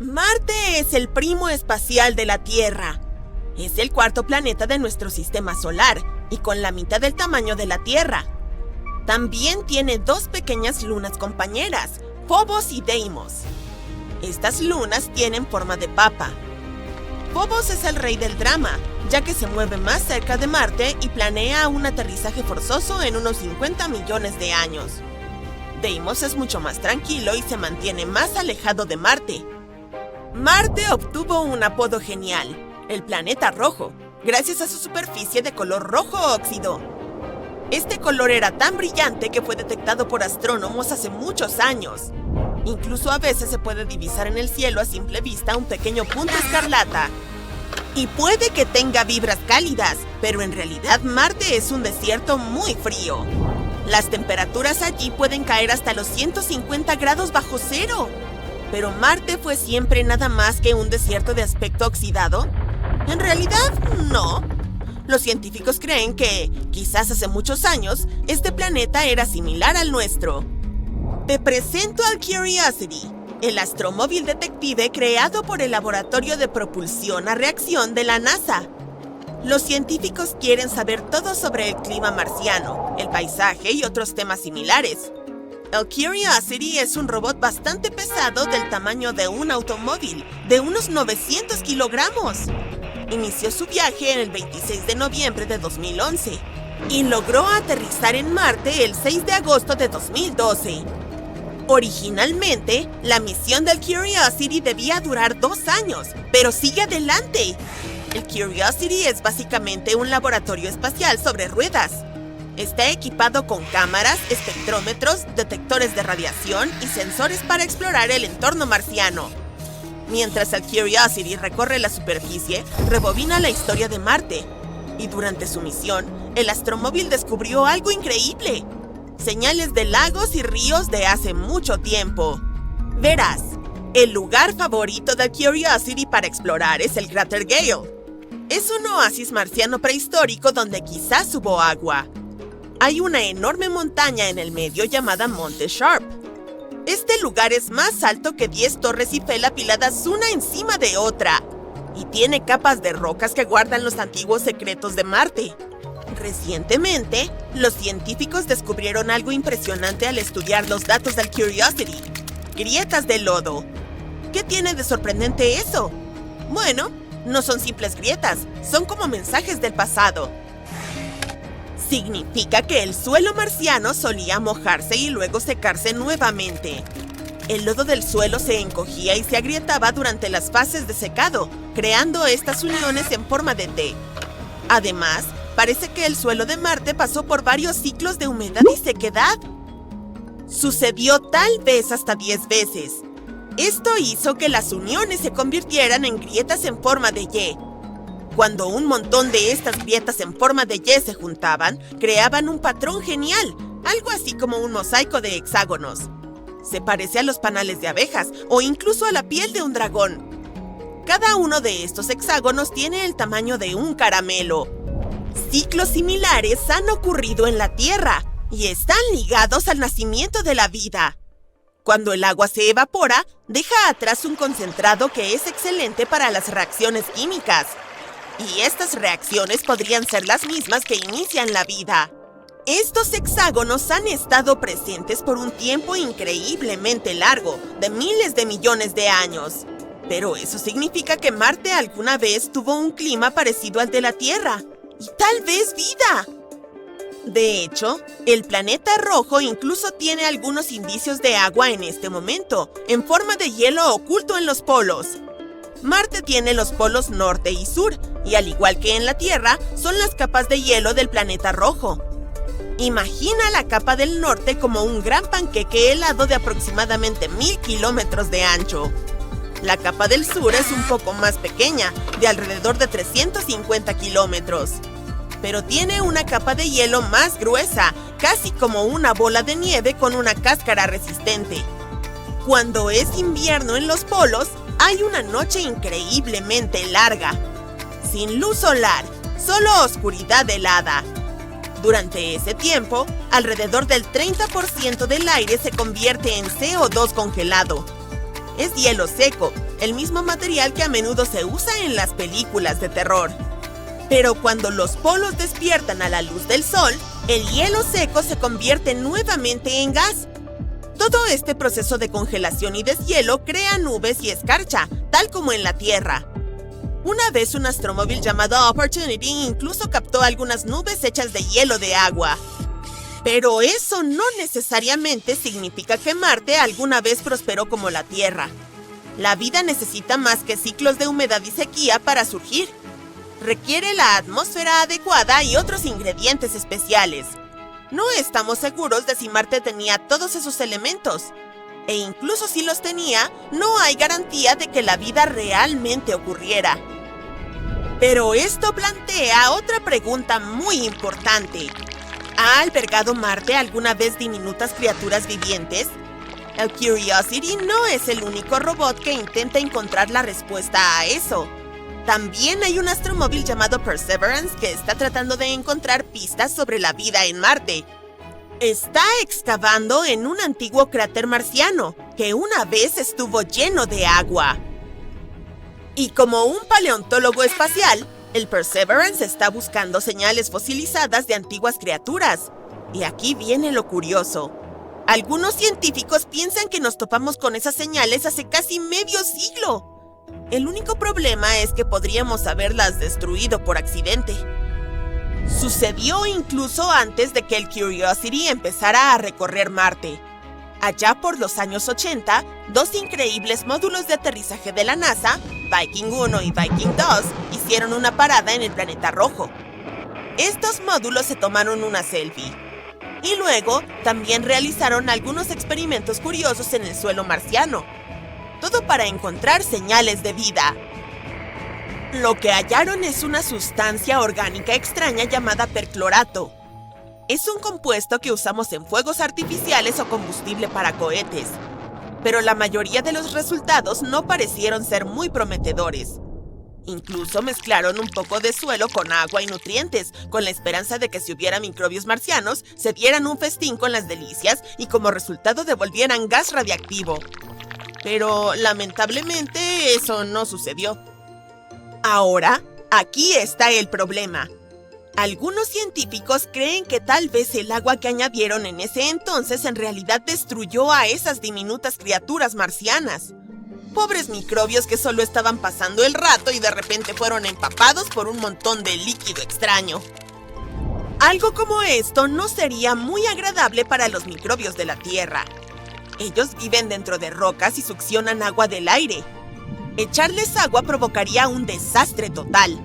Marte es el primo espacial de la Tierra. Es el cuarto planeta de nuestro sistema solar y con la mitad del tamaño de la Tierra. También tiene dos pequeñas lunas compañeras, Phobos y Deimos. Estas lunas tienen forma de papa. Phobos es el rey del drama, ya que se mueve más cerca de Marte y planea un aterrizaje forzoso en unos 50 millones de años. Deimos es mucho más tranquilo y se mantiene más alejado de Marte. Marte obtuvo un apodo genial, el planeta rojo, gracias a su superficie de color rojo óxido. Este color era tan brillante que fue detectado por astrónomos hace muchos años. Incluso a veces se puede divisar en el cielo a simple vista un pequeño punto escarlata. Y puede que tenga vibras cálidas, pero en realidad Marte es un desierto muy frío. Las temperaturas allí pueden caer hasta los 150 grados bajo cero. ¿Pero Marte fue siempre nada más que un desierto de aspecto oxidado? En realidad, no. Los científicos creen que, quizás hace muchos años, este planeta era similar al nuestro. Te presento al Curiosity, el astromóvil detective creado por el Laboratorio de Propulsión a Reacción de la NASA. Los científicos quieren saber todo sobre el clima marciano, el paisaje y otros temas similares. El Curiosity es un robot bastante pesado del tamaño de un automóvil, de unos 900 kilogramos. Inició su viaje en el 26 de noviembre de 2011 y logró aterrizar en Marte el 6 de agosto de 2012. Originalmente, la misión del Curiosity debía durar 2 años, pero sigue adelante. El Curiosity es básicamente un laboratorio espacial sobre ruedas. Está equipado con cámaras, espectrómetros, detectores de radiación y sensores para explorar el entorno marciano. Mientras el Curiosity recorre la superficie, rebobina la historia de Marte. Y durante su misión, el astromóvil descubrió algo increíble: señales de lagos y ríos de hace mucho tiempo. Verás, el lugar favorito del Curiosity para explorar es el cráter Gale. Es un oasis marciano prehistórico donde quizás hubo agua. Hay una enorme montaña en el medio llamada Monte Sharp. Este lugar es más alto que 10 torres Eiffel apiladas una encima de otra, y tiene capas de rocas que guardan los antiguos secretos de Marte. Recientemente, los científicos descubrieron algo impresionante al estudiar los datos del Curiosity: grietas de lodo. ¿Qué tiene de sorprendente eso? Bueno, no son simples grietas, son como mensajes del pasado. Significa que el suelo marciano solía mojarse y luego secarse nuevamente. El lodo del suelo se encogía y se agrietaba durante las fases de secado, creando estas uniones en forma de T. Además, parece que el suelo de Marte pasó por varios ciclos de humedad y sequedad. Sucedió tal vez hasta 10 veces. Esto hizo que las uniones se convirtieran en grietas en forma de Y. Cuando un montón de estas grietas en forma de Y se juntaban, creaban un patrón genial, algo así como un mosaico de hexágonos. Se parece a los panales de abejas o incluso a la piel de un dragón. Cada uno de estos hexágonos tiene el tamaño de un caramelo. Ciclos similares han ocurrido en la Tierra y están ligados al nacimiento de la vida. Cuando el agua se evapora, deja atrás un concentrado que es excelente para las reacciones químicas. Y estas reacciones podrían ser las mismas que inician la vida. Estos hexágonos han estado presentes por un tiempo increíblemente largo, de miles de millones de años. Pero eso significa que Marte alguna vez tuvo un clima parecido al de la Tierra, y tal vez vida. De hecho, el planeta rojo incluso tiene algunos indicios de agua en este momento, en forma de hielo oculto en los polos. Marte tiene los polos norte y sur, y al igual que en la Tierra, son las capas de hielo del planeta rojo. Imagina la capa del norte como un gran panqueque helado de aproximadamente 1000 kilómetros de ancho. La capa del sur es un poco más pequeña, de alrededor de 350 kilómetros. Pero tiene una capa de hielo más gruesa, casi como una bola de nieve con una cáscara resistente. Cuando es invierno en los polos, hay una noche increíblemente larga. Sin luz solar, solo oscuridad helada. Durante ese tiempo, alrededor del 30% del aire se convierte en CO2 congelado. Es hielo seco, el mismo material que a menudo se usa en las películas de terror. Pero cuando los polos despiertan a la luz del sol, el hielo seco se convierte nuevamente en gas. Todo este proceso de congelación y deshielo crea nubes y escarcha, tal como en la Tierra. Una vez un astromóvil llamado Opportunity incluso captó algunas nubes hechas de hielo de agua. Pero eso no necesariamente significa que Marte alguna vez prosperó como la Tierra. La vida necesita más que ciclos de humedad y sequía para surgir. Requiere la atmósfera adecuada y otros ingredientes especiales. No estamos seguros de si Marte tenía todos esos elementos. E incluso si los tenía, no hay garantía de que la vida realmente ocurriera. Pero esto plantea otra pregunta muy importante. ¿Ha albergado Marte alguna vez diminutas criaturas vivientes? El Curiosity no es el único robot que intenta encontrar la respuesta a eso. También hay un astromóvil llamado Perseverance que está tratando de encontrar pistas sobre la vida en Marte. Está excavando en un antiguo cráter marciano, que una vez estuvo lleno de agua. Y como un paleontólogo espacial, el Perseverance está buscando señales fosilizadas de antiguas criaturas. Y aquí viene lo curioso. Algunos científicos piensan que nos topamos con esas señales hace casi medio siglo. El único problema es que podríamos haberlas destruido por accidente. Sucedió incluso antes de que el Curiosity empezara a recorrer Marte. Allá por los años 80, dos increíbles módulos de aterrizaje de la NASA, Viking 1 y Viking 2, hicieron una parada en el planeta rojo. Estos módulos se tomaron una selfie. Y luego, también realizaron algunos experimentos curiosos en el suelo marciano. Todo para encontrar señales de vida. Lo que hallaron es una sustancia orgánica extraña llamada perclorato. Es un compuesto que usamos en fuegos artificiales o combustible para cohetes. Pero la mayoría de los resultados no parecieron ser muy prometedores. Incluso mezclaron un poco de suelo con agua y nutrientes, con la esperanza de que si hubiera microbios marcianos, se dieran un festín con las delicias y como resultado devolvieran gas radiactivo. Pero, lamentablemente, eso no sucedió. Ahora, aquí está el problema. Algunos científicos creen que tal vez el agua que añadieron en ese entonces en realidad destruyó a esas diminutas criaturas marcianas. Pobres microbios que solo estaban pasando el rato y de repente fueron empapados por un montón de líquido extraño. Algo como esto no sería muy agradable para los microbios de la Tierra. Ellos viven dentro de rocas y succionan agua del aire. Echarles agua provocaría un desastre total.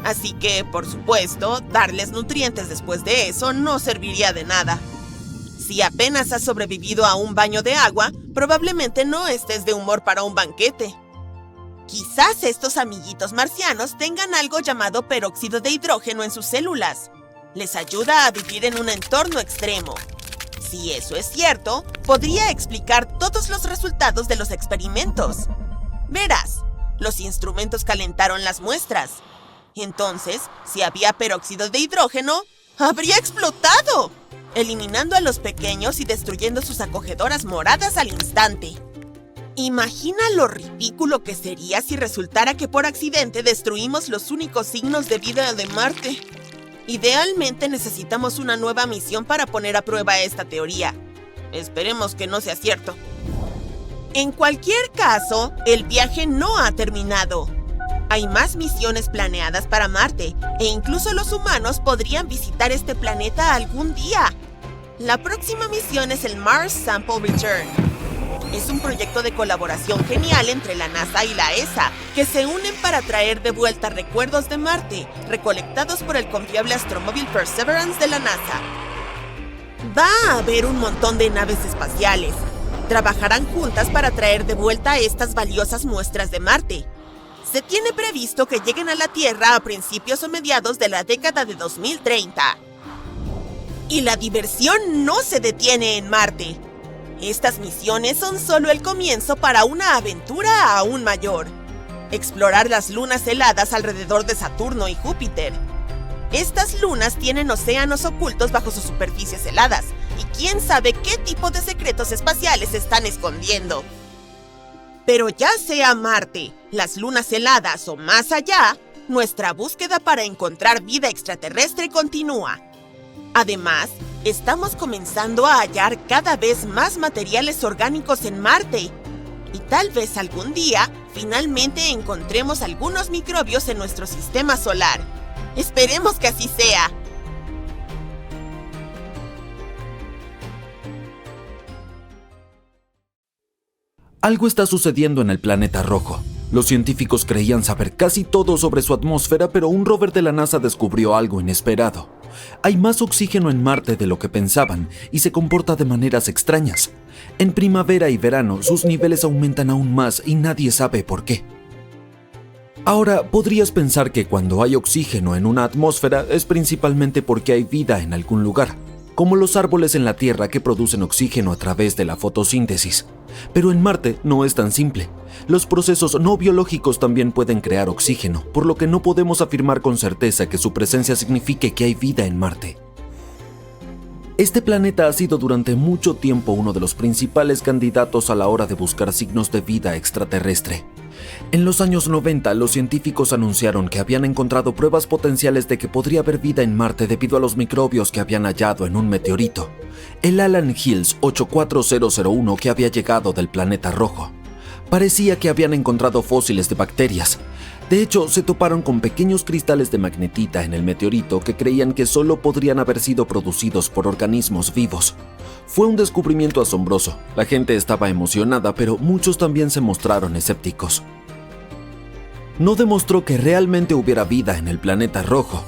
Así que, por supuesto, darles nutrientes después de eso no serviría de nada. Si apenas has sobrevivido a un baño de agua, probablemente no estés de humor para un banquete. Quizás estos amiguitos marcianos tengan algo llamado peróxido de hidrógeno en sus células. Les ayuda a vivir en un entorno extremo. Si eso es cierto, podría explicar todos los resultados de los experimentos. Verás, los instrumentos calentaron las muestras. Entonces, si había peróxido de hidrógeno, ¡habría explotado!, eliminando a los pequeños y destruyendo sus acogedoras moradas al instante. Imagina lo ridículo que sería si resultara que por accidente destruimos los únicos signos de vida de Marte. Idealmente necesitamos una nueva misión para poner a prueba esta teoría. Esperemos que no sea cierto. En cualquier caso, el viaje no ha terminado. Hay más misiones planeadas para Marte, e incluso los humanos podrían visitar este planeta algún día. La próxima misión es el Mars Sample Return. Es un proyecto de colaboración genial entre la NASA y la ESA, que se unen para traer de vuelta recuerdos de Marte, recolectados por el confiable astromóvil Perseverance de la NASA. Va a haber un montón de naves espaciales. Trabajarán juntas para traer de vuelta estas valiosas muestras de Marte. Se tiene previsto que lleguen a la Tierra a principios o mediados de la década de 2030. Y la diversión no se detiene en Marte. Estas misiones son solo el comienzo para una aventura aún mayor. Explorar las lunas heladas alrededor de Saturno y Júpiter. Estas lunas tienen océanos ocultos bajo sus superficies heladas, y quién sabe qué tipo de secretos espaciales están escondiendo. Pero ya sea Marte, las lunas heladas o más allá, nuestra búsqueda para encontrar vida extraterrestre continúa. Además, estamos comenzando a hallar cada vez más materiales orgánicos en Marte. Y tal vez algún día, finalmente encontremos algunos microbios en nuestro sistema solar. Esperemos que así sea. Algo está sucediendo en el planeta rojo. Los científicos creían saber casi todo sobre su atmósfera, pero un rover de la NASA descubrió algo inesperado. Hay más oxígeno en Marte de lo que pensaban y se comporta de maneras extrañas. En primavera y verano sus niveles aumentan aún más y nadie sabe por qué. Ahora, podrías pensar que cuando hay oxígeno en una atmósfera es principalmente porque hay vida en algún lugar, como los árboles en la Tierra que producen oxígeno a través de la fotosíntesis. Pero en Marte no es tan simple. Los procesos no biológicos también pueden crear oxígeno, por lo que no podemos afirmar con certeza que su presencia signifique que hay vida en Marte. Este planeta ha sido durante mucho tiempo uno de los principales candidatos a la hora de buscar signos de vida extraterrestre. En los años 90, los científicos anunciaron que habían encontrado pruebas potenciales de que podría haber vida en Marte debido a los microbios que habían hallado en un meteorito, el Allan Hills 84001, que había llegado del planeta rojo. Parecía que habían encontrado fósiles de bacterias. De hecho, se toparon con pequeños cristales de magnetita en el meteorito que creían que solo podrían haber sido producidos por organismos vivos. Fue un descubrimiento asombroso. La gente estaba emocionada, pero muchos también se mostraron escépticos. No demostró que realmente hubiera vida en el planeta rojo.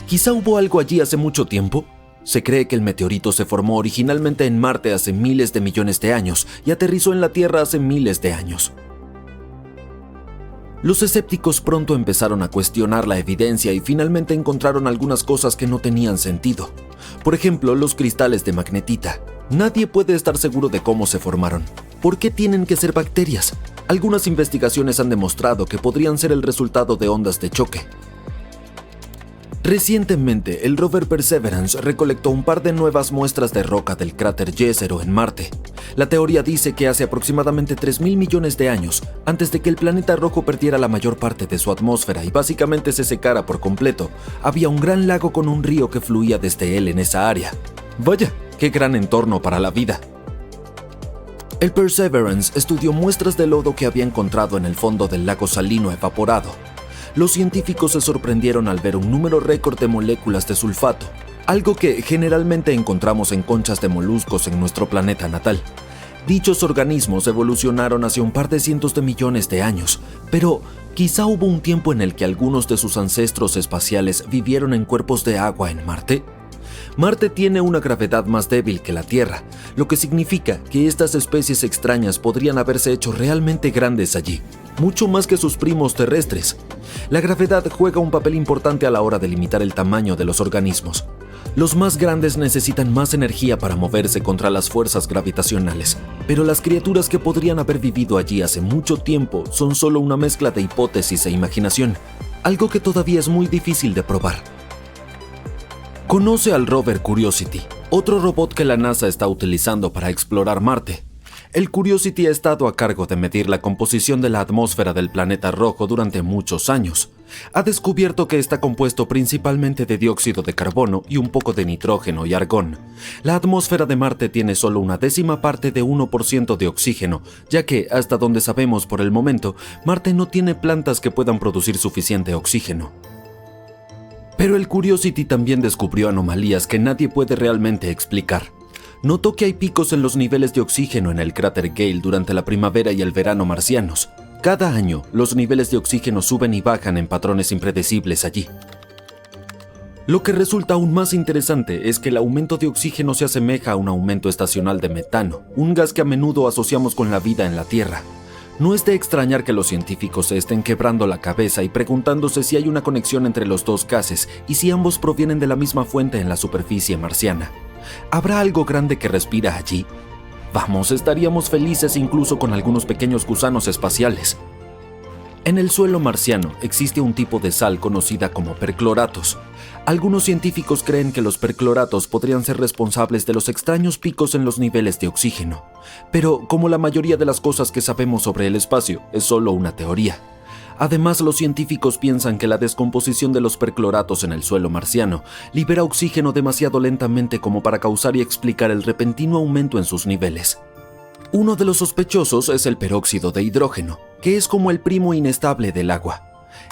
¿Quizá hubo algo allí hace mucho tiempo? Se cree que el meteorito se formó originalmente en Marte hace miles de millones de años y aterrizó en la Tierra hace miles de años. Los escépticos pronto empezaron a cuestionar la evidencia y finalmente encontraron algunas cosas que no tenían sentido. Por ejemplo, los cristales de magnetita. Nadie puede estar seguro de cómo se formaron. ¿Por qué tienen que ser bacterias? Algunas investigaciones han demostrado que podrían ser el resultado de ondas de choque. Recientemente, el rover Perseverance recolectó un par de nuevas muestras de roca del cráter Jezero en Marte. La teoría dice que hace aproximadamente 3.000 millones de años, antes de que el planeta rojo perdiera la mayor parte de su atmósfera y básicamente se secara por completo, había un gran lago con un río que fluía desde él en esa área. Vaya, qué gran entorno para la vida. El Perseverance estudió muestras de lodo que había encontrado en el fondo del lago salino evaporado. Los científicos se sorprendieron al ver un número récord de moléculas de sulfato, algo que generalmente encontramos en conchas de moluscos en nuestro planeta natal. Dichos organismos evolucionaron hace un par de cientos de millones de años, pero quizá hubo un tiempo en el que algunos de sus ancestros espaciales vivieron en cuerpos de agua en Marte. Marte tiene una gravedad más débil que la Tierra, lo que significa que estas especies extrañas podrían haberse hecho realmente grandes allí, mucho más que sus primos terrestres. La gravedad juega un papel importante a la hora de limitar el tamaño de los organismos. Los más grandes necesitan más energía para moverse contra las fuerzas gravitacionales, pero las criaturas que podrían haber vivido allí hace mucho tiempo son solo una mezcla de hipótesis e imaginación, algo que todavía es muy difícil de probar. Conoce al rover Curiosity, otro robot que la NASA está utilizando para explorar Marte. El Curiosity ha estado a cargo de medir la composición de la atmósfera del planeta rojo durante muchos años. Ha descubierto que está compuesto principalmente de dióxido de carbono y un poco de nitrógeno y argón. La atmósfera de Marte tiene solo una décima parte de 1% de oxígeno, ya que, hasta donde sabemos por el momento, Marte no tiene plantas que puedan producir suficiente oxígeno. Pero el Curiosity también descubrió anomalías que nadie puede realmente explicar. Notó que hay picos en los niveles de oxígeno en el cráter Gale durante la primavera y el verano marcianos. Cada año, los niveles de oxígeno suben y bajan en patrones impredecibles allí. Lo que resulta aún más interesante es que el aumento de oxígeno se asemeja a un aumento estacional de metano, un gas que a menudo asociamos con la vida en la Tierra. No es de extrañar que los científicos se estén quebrando la cabeza y preguntándose si hay una conexión entre los dos gases y si ambos provienen de la misma fuente en la superficie marciana. ¿Habrá algo grande que respira allí? Vamos, estaríamos felices incluso con algunos pequeños gusanos espaciales. En el suelo marciano existe un tipo de sal conocida como percloratos. Algunos científicos creen que los percloratos podrían ser responsables de los extraños picos en los niveles de oxígeno. Pero, como la mayoría de las cosas que sabemos sobre el espacio, es solo una teoría. Además, los científicos piensan que la descomposición de los percloratos en el suelo marciano libera oxígeno demasiado lentamente como para causar y explicar el repentino aumento en sus niveles. Uno de los sospechosos es el peróxido de hidrógeno, que es como el primo inestable del agua.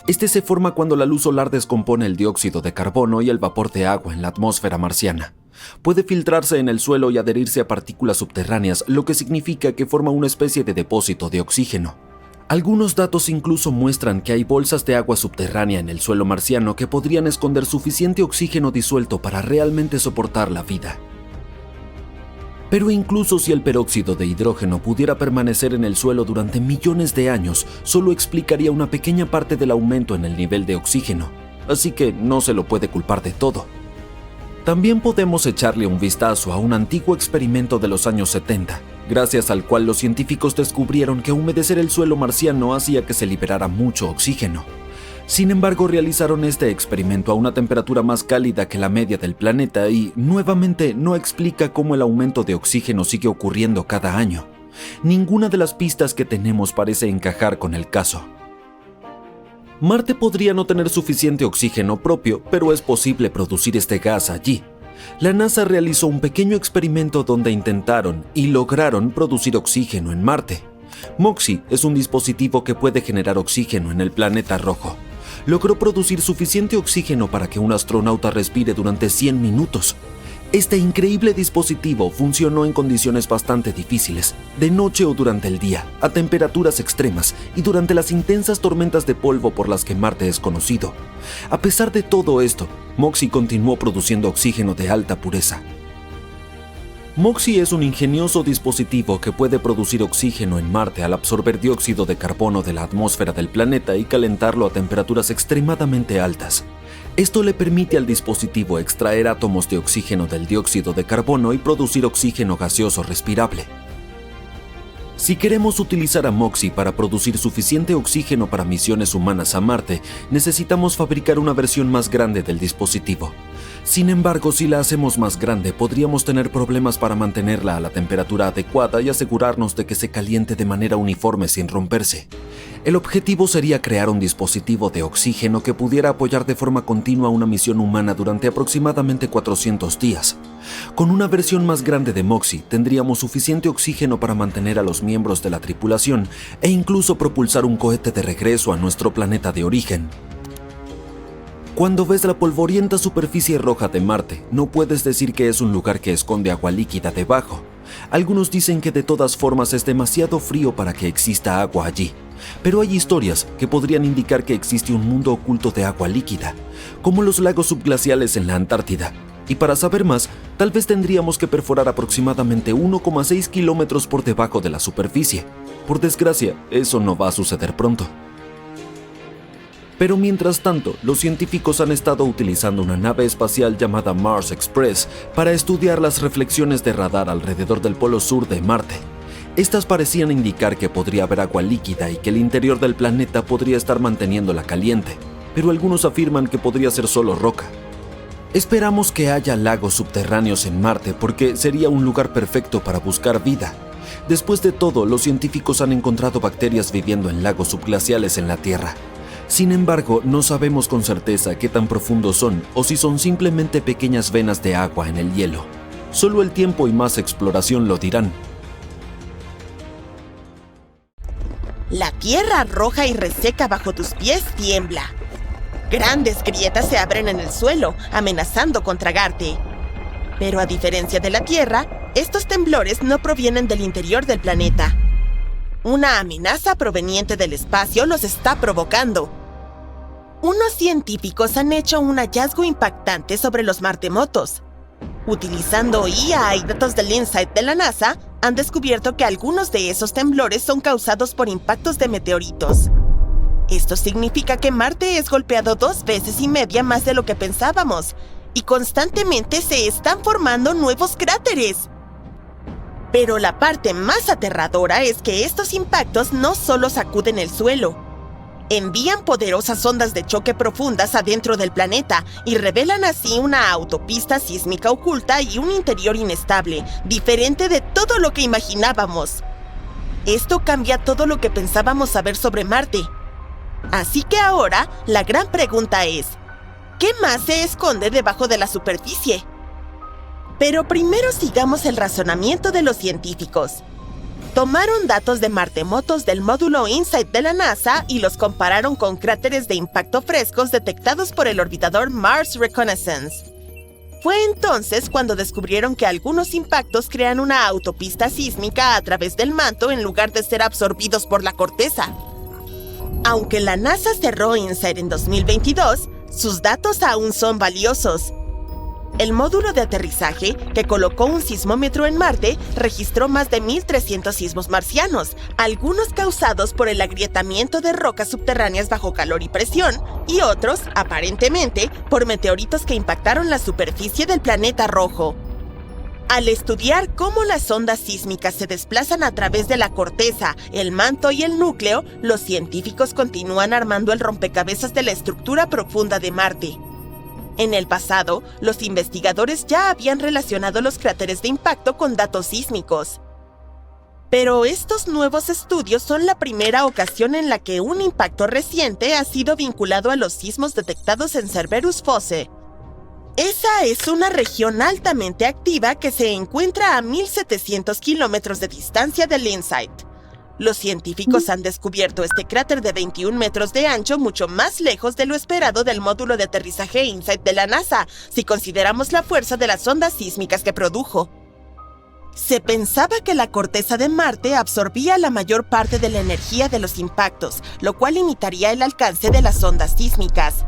Este se forma cuando la luz solar descompone el dióxido de carbono y el vapor de agua en la atmósfera marciana. Puede filtrarse en el suelo y adherirse a partículas subterráneas, lo que significa que forma una especie de depósito de oxígeno. Algunos datos incluso muestran que hay bolsas de agua subterránea en el suelo marciano que podrían esconder suficiente oxígeno disuelto para realmente soportar la vida. Pero incluso si el peróxido de hidrógeno pudiera permanecer en el suelo durante millones de años, solo explicaría una pequeña parte del aumento en el nivel de oxígeno, así que no se lo puede culpar de todo. También podemos echarle un vistazo a un antiguo experimento de los años 70, gracias al cual los científicos descubrieron que humedecer el suelo marciano hacía que se liberara mucho oxígeno. Sin embargo, realizaron este experimento a una temperatura más cálida que la media del planeta y, nuevamente, no explica cómo el aumento de oxígeno sigue ocurriendo cada año. Ninguna de las pistas que tenemos parece encajar con el caso. Marte podría no tener suficiente oxígeno propio, pero es posible producir este gas allí. La NASA realizó un pequeño experimento donde intentaron y lograron producir oxígeno en Marte. MOXIE es un dispositivo que puede generar oxígeno en el planeta rojo. Logró producir suficiente oxígeno para que un astronauta respire durante 100 minutos. Este increíble dispositivo funcionó en condiciones bastante difíciles, de noche o durante el día, a temperaturas extremas y durante las intensas tormentas de polvo por las que Marte es conocido. A pesar de todo esto, MOXIE continuó produciendo oxígeno de alta pureza. MOXIE es un ingenioso dispositivo que puede producir oxígeno en Marte al absorber dióxido de carbono de la atmósfera del planeta y calentarlo a temperaturas extremadamente altas. Esto le permite al dispositivo extraer átomos de oxígeno del dióxido de carbono y producir oxígeno gaseoso respirable. Si queremos utilizar a MOXIE para producir suficiente oxígeno para misiones humanas a Marte, necesitamos fabricar una versión más grande del dispositivo. Sin embargo, si la hacemos más grande, podríamos tener problemas para mantenerla a la temperatura adecuada y asegurarnos de que se caliente de manera uniforme sin romperse. El objetivo sería crear un dispositivo de oxígeno que pudiera apoyar de forma continua una misión humana durante aproximadamente 400 días. Con una versión más grande de MOXIE, tendríamos suficiente oxígeno para mantener a los miembros de la tripulación e incluso propulsar un cohete de regreso a nuestro planeta de origen. Cuando ves la polvorienta superficie roja de Marte, no puedes decir que es un lugar que esconde agua líquida debajo. Algunos dicen que de todas formas es demasiado frío para que exista agua allí. Pero hay historias que podrían indicar que existe un mundo oculto de agua líquida, como los lagos subglaciales en la Antártida. Y para saber más, tal vez tendríamos que perforar aproximadamente 1,6 kilómetros por debajo de la superficie. Por desgracia, eso no va a suceder pronto. Pero mientras tanto, los científicos han estado utilizando una nave espacial llamada Mars Express para estudiar las reflexiones de radar alrededor del polo sur de Marte. Estas parecían indicar que podría haber agua líquida y que el interior del planeta podría estar manteniéndola caliente, pero algunos afirman que podría ser solo roca. Esperamos que haya lagos subterráneos en Marte porque sería un lugar perfecto para buscar vida. Después de todo, los científicos han encontrado bacterias viviendo en lagos subglaciales en la Tierra. Sin embargo, no sabemos con certeza qué tan profundos son o si son simplemente pequeñas venas de agua en el hielo. Solo el tiempo y más exploración lo dirán. La tierra roja y reseca bajo tus pies tiembla. Grandes grietas se abren en el suelo, amenazando con tragarte. Pero a diferencia de la Tierra, estos temblores no provienen del interior del planeta. Una amenaza proveniente del espacio los está provocando. Unos científicos han hecho un hallazgo impactante sobre los martemotos. Utilizando IA y datos del InSight de la NASA, han descubierto que algunos de esos temblores son causados por impactos de meteoritos. Esto significa que Marte es golpeado 2,5 veces más de lo que pensábamos, y constantemente se están formando nuevos cráteres. Pero la parte más aterradora es que estos impactos no solo sacuden el suelo. Envían poderosas ondas de choque profundas adentro del planeta y revelan así una autopista sísmica oculta y un interior inestable, diferente de todo lo que imaginábamos. Esto cambia todo lo que pensábamos saber sobre Marte. Así que ahora, la gran pregunta es, ¿qué más se esconde debajo de la superficie? Pero primero sigamos el razonamiento de los científicos. Tomaron datos de martemotos del módulo InSight de la NASA y los compararon con cráteres de impacto frescos detectados por el orbitador Mars Reconnaissance. Fue entonces cuando descubrieron que algunos impactos crean una autopista sísmica a través del manto en lugar de ser absorbidos por la corteza. Aunque la NASA cerró InSight en 2022, sus datos aún son valiosos. El módulo de aterrizaje, que colocó un sismómetro en Marte, registró más de 1.300 sismos marcianos, algunos causados por el agrietamiento de rocas subterráneas bajo calor y presión, y otros, aparentemente, por meteoritos que impactaron la superficie del planeta rojo. Al estudiar cómo las ondas sísmicas se desplazan a través de la corteza, el manto y el núcleo, los científicos continúan armando el rompecabezas de la estructura profunda de Marte. En el pasado, los investigadores ya habían relacionado los cráteres de impacto con datos sísmicos. Pero estos nuevos estudios son la primera ocasión en la que un impacto reciente ha sido vinculado a los sismos detectados en Cerberus Fosse. Esa es una región altamente activa que se encuentra a 1.700 kilómetros de distancia del InSight. Los científicos han descubierto este cráter de 21 metros de ancho mucho más lejos de lo esperado del módulo de aterrizaje InSight de la NASA, si consideramos la fuerza de las ondas sísmicas que produjo. Se pensaba que la corteza de Marte absorbía la mayor parte de la energía de los impactos, lo cual limitaría el alcance de las ondas sísmicas.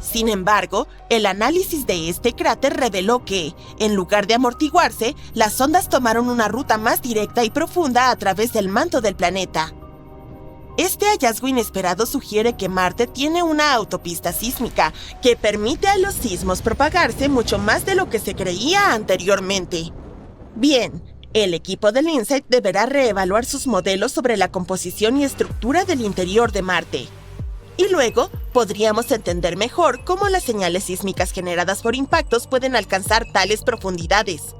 Sin embargo, el análisis de este cráter reveló que, en lugar de amortiguarse, las ondas tomaron una ruta más directa y profunda a través del manto del planeta. Este hallazgo inesperado sugiere que Marte tiene una autopista sísmica que permite a los sismos propagarse mucho más de lo que se creía anteriormente. Bien, el equipo del InSight deberá reevaluar sus modelos sobre la composición y estructura del interior de Marte. Y luego, podríamos entender mejor cómo las señales sísmicas generadas por impactos pueden alcanzar tales profundidades.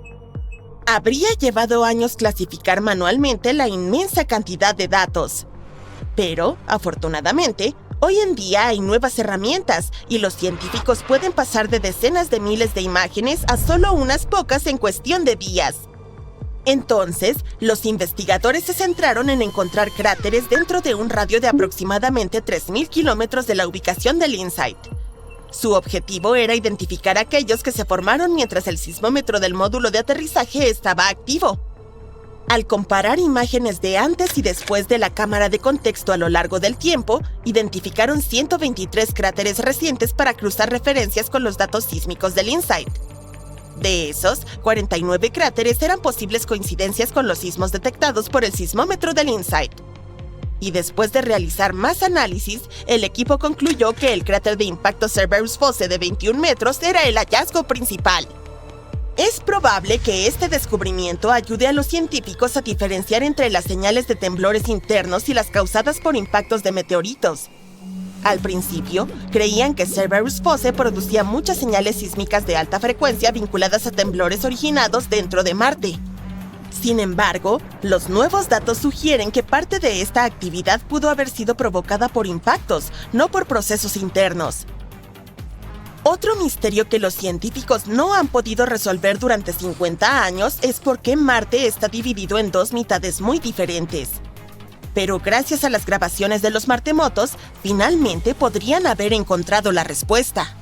Habría llevado años clasificar manualmente la inmensa cantidad de datos. Pero, afortunadamente, hoy en día hay nuevas herramientas y los científicos pueden pasar de decenas de miles de imágenes a solo unas pocas en cuestión de días. Entonces, los investigadores se centraron en encontrar cráteres dentro de un radio de aproximadamente 3.000 kilómetros de la ubicación del InSight. Su objetivo era identificar aquellos que se formaron mientras el sismómetro del módulo de aterrizaje estaba activo. Al comparar imágenes de antes y después de la cámara de contexto a lo largo del tiempo, identificaron 123 cráteres recientes para cruzar referencias con los datos sísmicos del InSight. De esos, 49 cráteres eran posibles coincidencias con los sismos detectados por el sismómetro del InSight. Y después de realizar más análisis, el equipo concluyó que el cráter de impacto Cerberus Fosse de 21 metros era el hallazgo principal. Es probable que este descubrimiento ayude a los científicos a diferenciar entre las señales de temblores internos y las causadas por impactos de meteoritos. Al principio, creían que Cerberus Fosse producía muchas señales sísmicas de alta frecuencia vinculadas a temblores originados dentro de Marte. Sin embargo, los nuevos datos sugieren que parte de esta actividad pudo haber sido provocada por impactos, no por procesos internos. Otro misterio que los científicos no han podido resolver durante 50 años es por qué Marte está dividido en dos mitades muy diferentes. Pero gracias a las grabaciones de los martemotos, finalmente podrían haber encontrado la respuesta.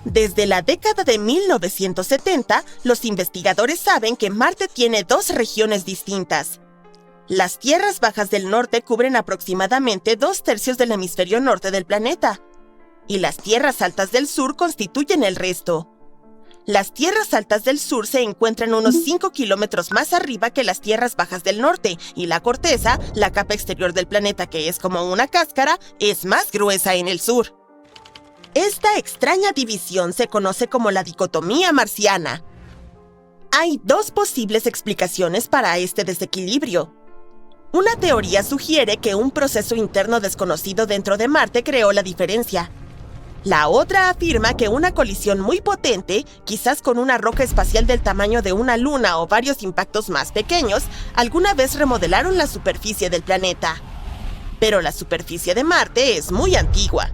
Desde la década de 1970, los investigadores saben que Marte tiene dos regiones distintas. Las tierras bajas del norte cubren aproximadamente 2/3 del hemisferio norte del planeta, y las tierras altas del sur constituyen el resto. Las tierras altas del sur se encuentran unos 5 kilómetros más arriba que las tierras bajas del norte, y la corteza, la capa exterior del planeta que es como una cáscara, es más gruesa en el sur. Esta extraña división se conoce como la dicotomía marciana. Hay dos posibles explicaciones para este desequilibrio. Una teoría sugiere que un proceso interno desconocido dentro de Marte creó la diferencia. La otra afirma que una colisión muy potente, quizás con una roca espacial del tamaño de una luna o varios impactos más pequeños, alguna vez remodelaron la superficie del planeta. Pero la superficie de Marte es muy antigua.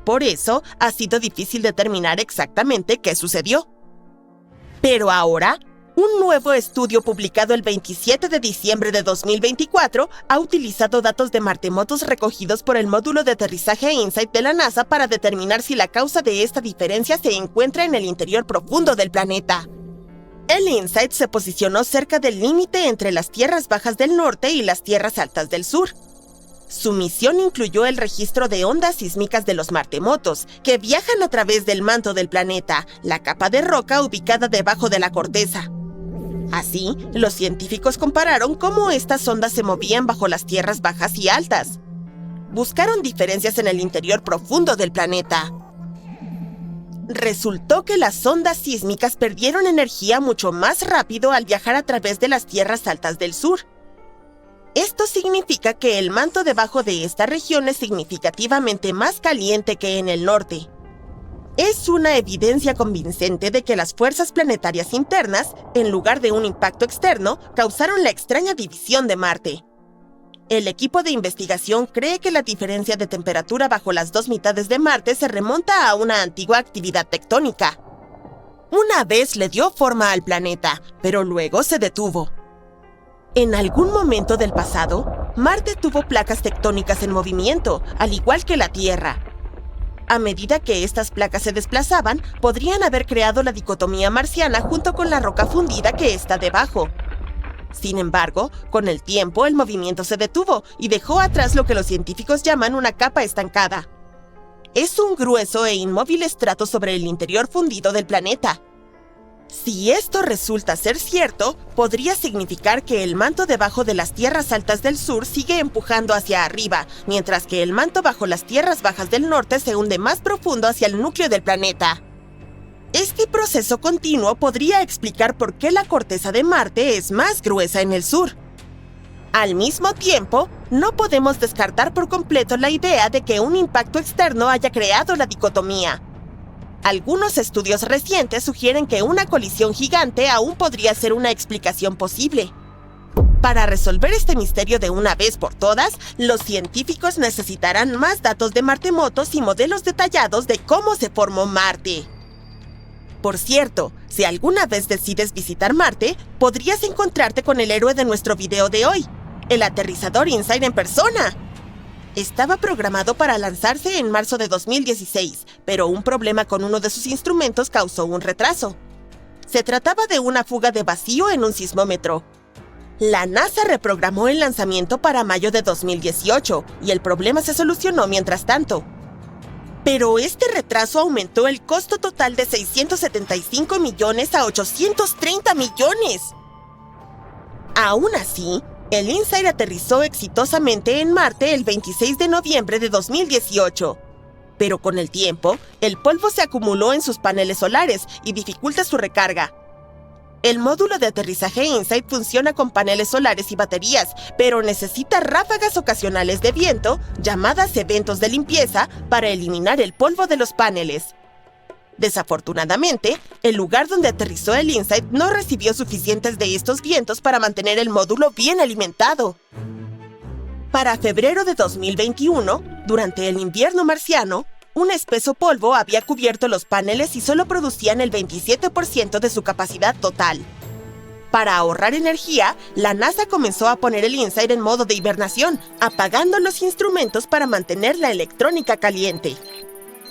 Por eso, ha sido difícil determinar exactamente qué sucedió. Pero ahora, un nuevo estudio publicado el 27 de diciembre de 2024 ha utilizado datos de martemotos recogidos por el módulo de aterrizaje InSight de la NASA para determinar si la causa de esta diferencia se encuentra en el interior profundo del planeta. El InSight se posicionó cerca del límite entre las tierras bajas del norte y las tierras altas del sur. Su misión incluyó el registro de ondas sísmicas de los martemotos, que viajan a través del manto del planeta, la capa de roca ubicada debajo de la corteza. Así, los científicos compararon cómo estas ondas se movían bajo las tierras bajas y altas. Buscaron diferencias en el interior profundo del planeta. Resultó que las ondas sísmicas perdieron energía mucho más rápido al viajar a través de las tierras altas del sur. Esto significa que el manto debajo de esta región es significativamente más caliente que en el norte. Es una evidencia convincente de que las fuerzas planetarias internas, en lugar de un impacto externo, causaron la extraña división de Marte. El equipo de investigación cree que la diferencia de temperatura bajo las dos mitades de Marte se remonta a una antigua actividad tectónica. Una vez le dio forma al planeta, pero luego se detuvo. En algún momento del pasado, Marte tuvo placas tectónicas en movimiento, al igual que la Tierra. A medida que estas placas se desplazaban, podrían haber creado la dicotomía marciana junto con la roca fundida que está debajo. Sin embargo, con el tiempo el movimiento se detuvo y dejó atrás lo que los científicos llaman una capa estancada. Es un grueso e inmóvil estrato sobre el interior fundido del planeta. Si esto resulta ser cierto, podría significar que el manto debajo de las tierras altas del sur sigue empujando hacia arriba, mientras que el manto bajo las tierras bajas del norte se hunde más profundo hacia el núcleo del planeta. Este proceso continuo podría explicar por qué la corteza de Marte es más gruesa en el sur. Al mismo tiempo, no podemos descartar por completo la idea de que un impacto externo haya creado la dicotomía. Algunos estudios recientes sugieren que una colisión gigante aún podría ser una explicación posible. Para resolver este misterio de una vez por todas, los científicos necesitarán más datos de martemotos y modelos detallados de cómo se formó Marte. Por cierto, si alguna vez decides visitar Marte, podrías encontrarte con el héroe de nuestro video de hoy, el aterrizador InSight en persona. Estaba programado para lanzarse en marzo de 2016, pero un problema con uno de sus instrumentos causó un retraso. Se trataba de una fuga de vacío en un sismómetro. La NASA reprogramó el lanzamiento para mayo de 2018 y el problema se solucionó mientras tanto. Pero este retraso aumentó el costo total de 675 millones a 830 millones. Aún así, el InSight aterrizó exitosamente en Marte el 26 de noviembre de 2018. Pero con el tiempo, el polvo se acumuló en sus paneles solares y dificulta su recarga. El módulo de aterrizaje InSight funciona con paneles solares y baterías, pero necesita ráfagas ocasionales de viento, llamadas eventos de limpieza, para eliminar el polvo de los paneles. Desafortunadamente, el lugar donde aterrizó el InSight no recibió suficientes de estos vientos para mantener el módulo bien alimentado. Para febrero de 2021, durante el invierno marciano, un espeso polvo había cubierto los paneles y solo producían el 27% de su capacidad total. Para ahorrar energía, la NASA comenzó a poner el InSight en modo de hibernación, apagando los instrumentos para mantener la electrónica caliente.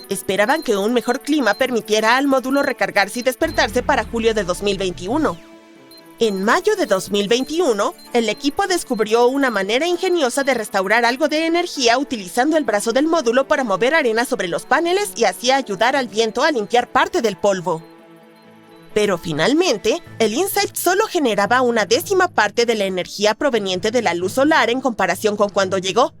Esperaban que un mejor clima permitiera al módulo recargarse y despertarse para julio de 2021. En mayo de 2021, el equipo descubrió una manera ingeniosa de restaurar algo de energía utilizando el brazo del módulo para mover arena sobre los paneles y así ayudar al viento a limpiar parte del polvo. Pero finalmente, el InSight solo generaba una décima parte de la energía proveniente de la luz solar en comparación con cuando llegó.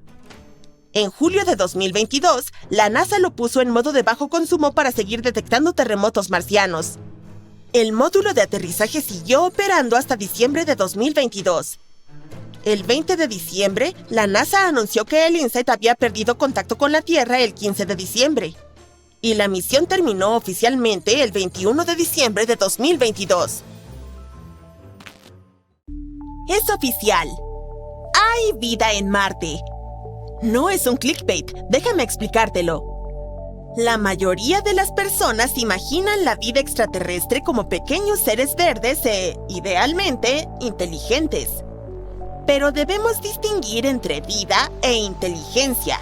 En julio de 2022, la NASA lo puso en modo de bajo consumo para seguir detectando terremotos marcianos. El módulo de aterrizaje siguió operando hasta diciembre de 2022. El 20 de diciembre, la NASA anunció que el InSight había perdido contacto con la Tierra el 15 de diciembre. Y la misión terminó oficialmente el 21 de diciembre de 2022. Es oficial. Hay vida en Marte. No es un clickbait, déjame explicártelo. La mayoría de las personas imaginan la vida extraterrestre como pequeños seres verdes idealmente, inteligentes. Pero debemos distinguir entre vida e inteligencia.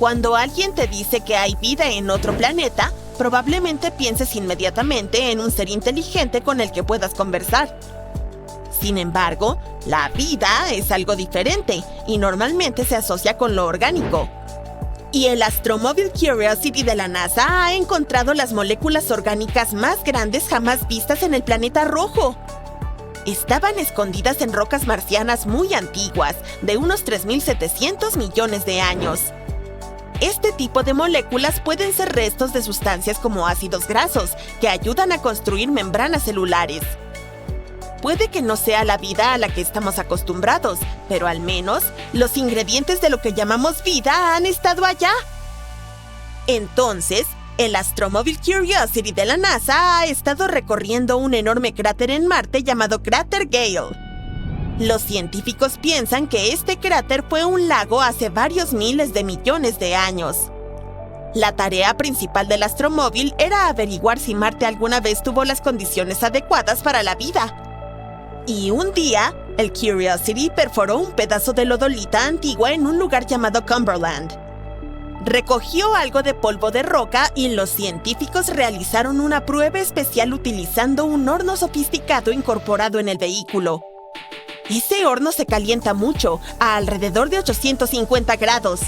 Cuando alguien te dice que hay vida en otro planeta, probablemente pienses inmediatamente en un ser inteligente con el que puedas conversar. Sin embargo, la vida es algo diferente y normalmente se asocia con lo orgánico. Y el astromóvil Curiosity de la NASA ha encontrado las moléculas orgánicas más grandes jamás vistas en el planeta rojo. Estaban escondidas en rocas marcianas muy antiguas, de unos 3.700 millones de años. Este tipo de moléculas pueden ser restos de sustancias como ácidos grasos, que ayudan a construir membranas celulares. Puede que no sea la vida a la que estamos acostumbrados, pero al menos los ingredientes de lo que llamamos vida han estado allá. Entonces, el astromóvil Curiosity de la NASA ha estado recorriendo un enorme cráter en Marte llamado Cráter Gale. Los científicos piensan que este cráter fue un lago hace varios miles de millones de años. La tarea principal del astromóvil era averiguar si Marte alguna vez tuvo las condiciones adecuadas para la vida. Y un día, el Curiosity perforó un pedazo de lodolita antigua en un lugar llamado Cumberland. Recogió algo de polvo de roca y los científicos realizaron una prueba especial utilizando un horno sofisticado incorporado en el vehículo. Ese horno se calienta mucho, a alrededor de 850 grados.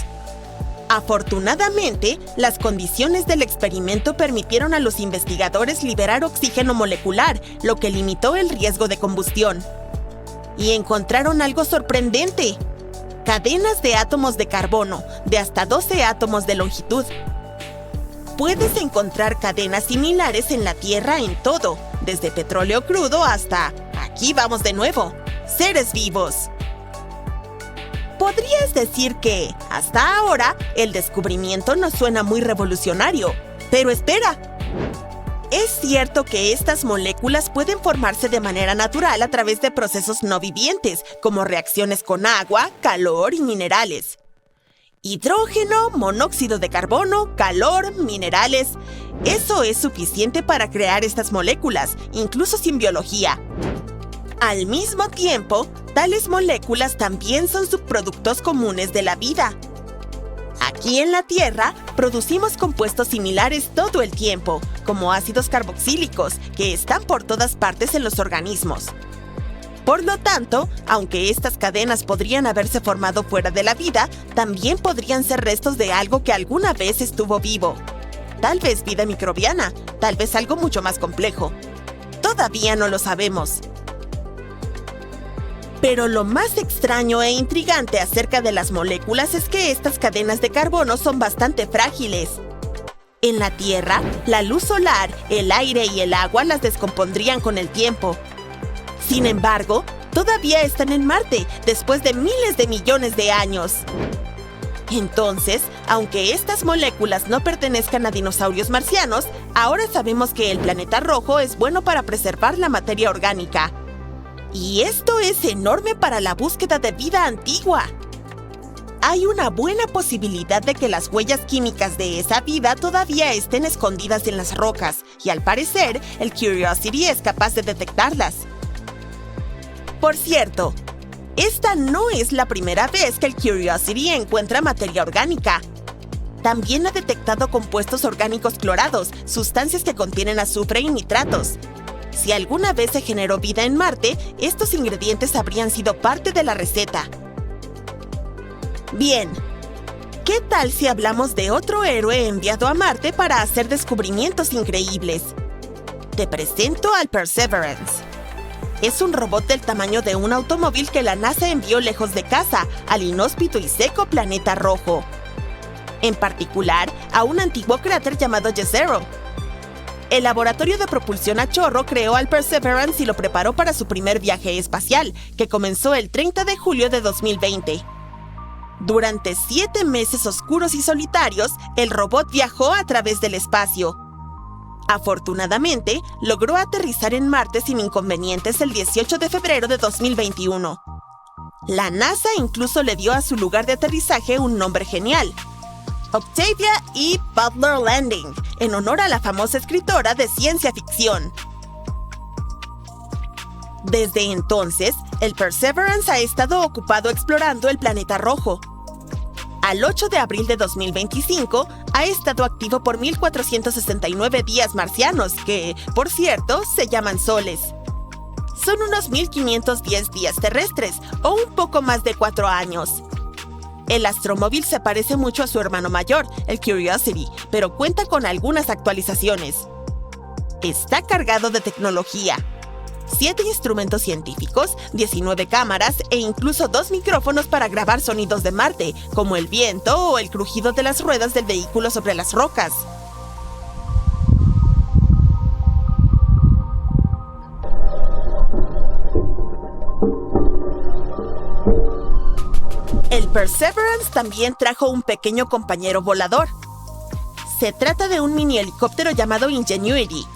Afortunadamente, las condiciones del experimento permitieron a los investigadores liberar oxígeno molecular, lo que limitó el riesgo de combustión. Y encontraron algo sorprendente: cadenas de átomos de carbono, de hasta 12 átomos de longitud. Puedes encontrar cadenas similares en la Tierra en todo, desde petróleo crudo hasta, aquí vamos de nuevo, seres vivos. Podrías decir que, hasta ahora, el descubrimiento no suena muy revolucionario. Pero espera. Es cierto que estas moléculas pueden formarse de manera natural a través de procesos no vivientes, como reacciones con agua, calor y minerales. Hidrógeno, monóxido de carbono, calor, minerales. Eso es suficiente para crear estas moléculas, incluso sin biología. Al mismo tiempo, tales moléculas también son subproductos comunes de la vida. Aquí en la Tierra, producimos compuestos similares todo el tiempo, como ácidos carboxílicos, que están por todas partes en los organismos. Por lo tanto, aunque estas cadenas podrían haberse formado fuera de la vida, también podrían ser restos de algo que alguna vez estuvo vivo. Tal vez vida microbiana, tal vez algo mucho más complejo. Todavía no lo sabemos. Pero lo más extraño e intrigante acerca de las moléculas es que estas cadenas de carbono son bastante frágiles. En la Tierra, la luz solar, el aire y el agua las descompondrían con el tiempo. Sin embargo, todavía están en Marte después de miles de millones de años. Entonces, aunque estas moléculas no pertenezcan a dinosaurios marcianos, ahora sabemos que el planeta rojo es bueno para preservar la materia orgánica. Y esto es enorme para la búsqueda de vida antigua. Hay una buena posibilidad de que las huellas químicas de esa vida todavía estén escondidas en las rocas, y al parecer, el Curiosity es capaz de detectarlas. Por cierto, esta no es la primera vez que el Curiosity encuentra materia orgánica. También ha detectado compuestos orgánicos clorados, sustancias que contienen azufre y nitratos. Si alguna vez se generó vida en Marte, estos ingredientes habrían sido parte de la receta. Bien, ¿qué tal si hablamos de otro héroe enviado a Marte para hacer descubrimientos increíbles? Te presento al Perseverance. Es un robot del tamaño de un automóvil que la NASA envió lejos de casa, al inhóspito y seco planeta rojo. En particular, a un antiguo cráter llamado Jezero. El laboratorio de propulsión a chorro creó al Perseverance y lo preparó para su primer viaje espacial, que comenzó el 30 de julio de 2020. Durante 7 meses oscuros y solitarios, el robot viajó a través del espacio. Afortunadamente, logró aterrizar en Marte sin inconvenientes el 18 de febrero de 2021. La NASA incluso le dio a su lugar de aterrizaje un nombre genial: Octavia E. Butler Landing, en honor a la famosa escritora de ciencia ficción. Desde entonces, el Perseverance ha estado ocupado explorando el planeta rojo. Al 8 de abril de 2025, ha estado activo por 1.469 días marcianos, que, por cierto, se llaman soles. Son unos 1.510 días terrestres, o un poco más de 4 años. El astromóvil se parece mucho a su hermano mayor, el Curiosity, pero cuenta con algunas actualizaciones. Está cargado de tecnología: 7 instrumentos científicos, 19 cámaras e incluso 2 micrófonos para grabar sonidos de Marte, como el viento o el crujido de las ruedas del vehículo sobre las rocas. El Perseverance también trajo un pequeño compañero volador. Se trata de un mini helicóptero llamado Ingenuity.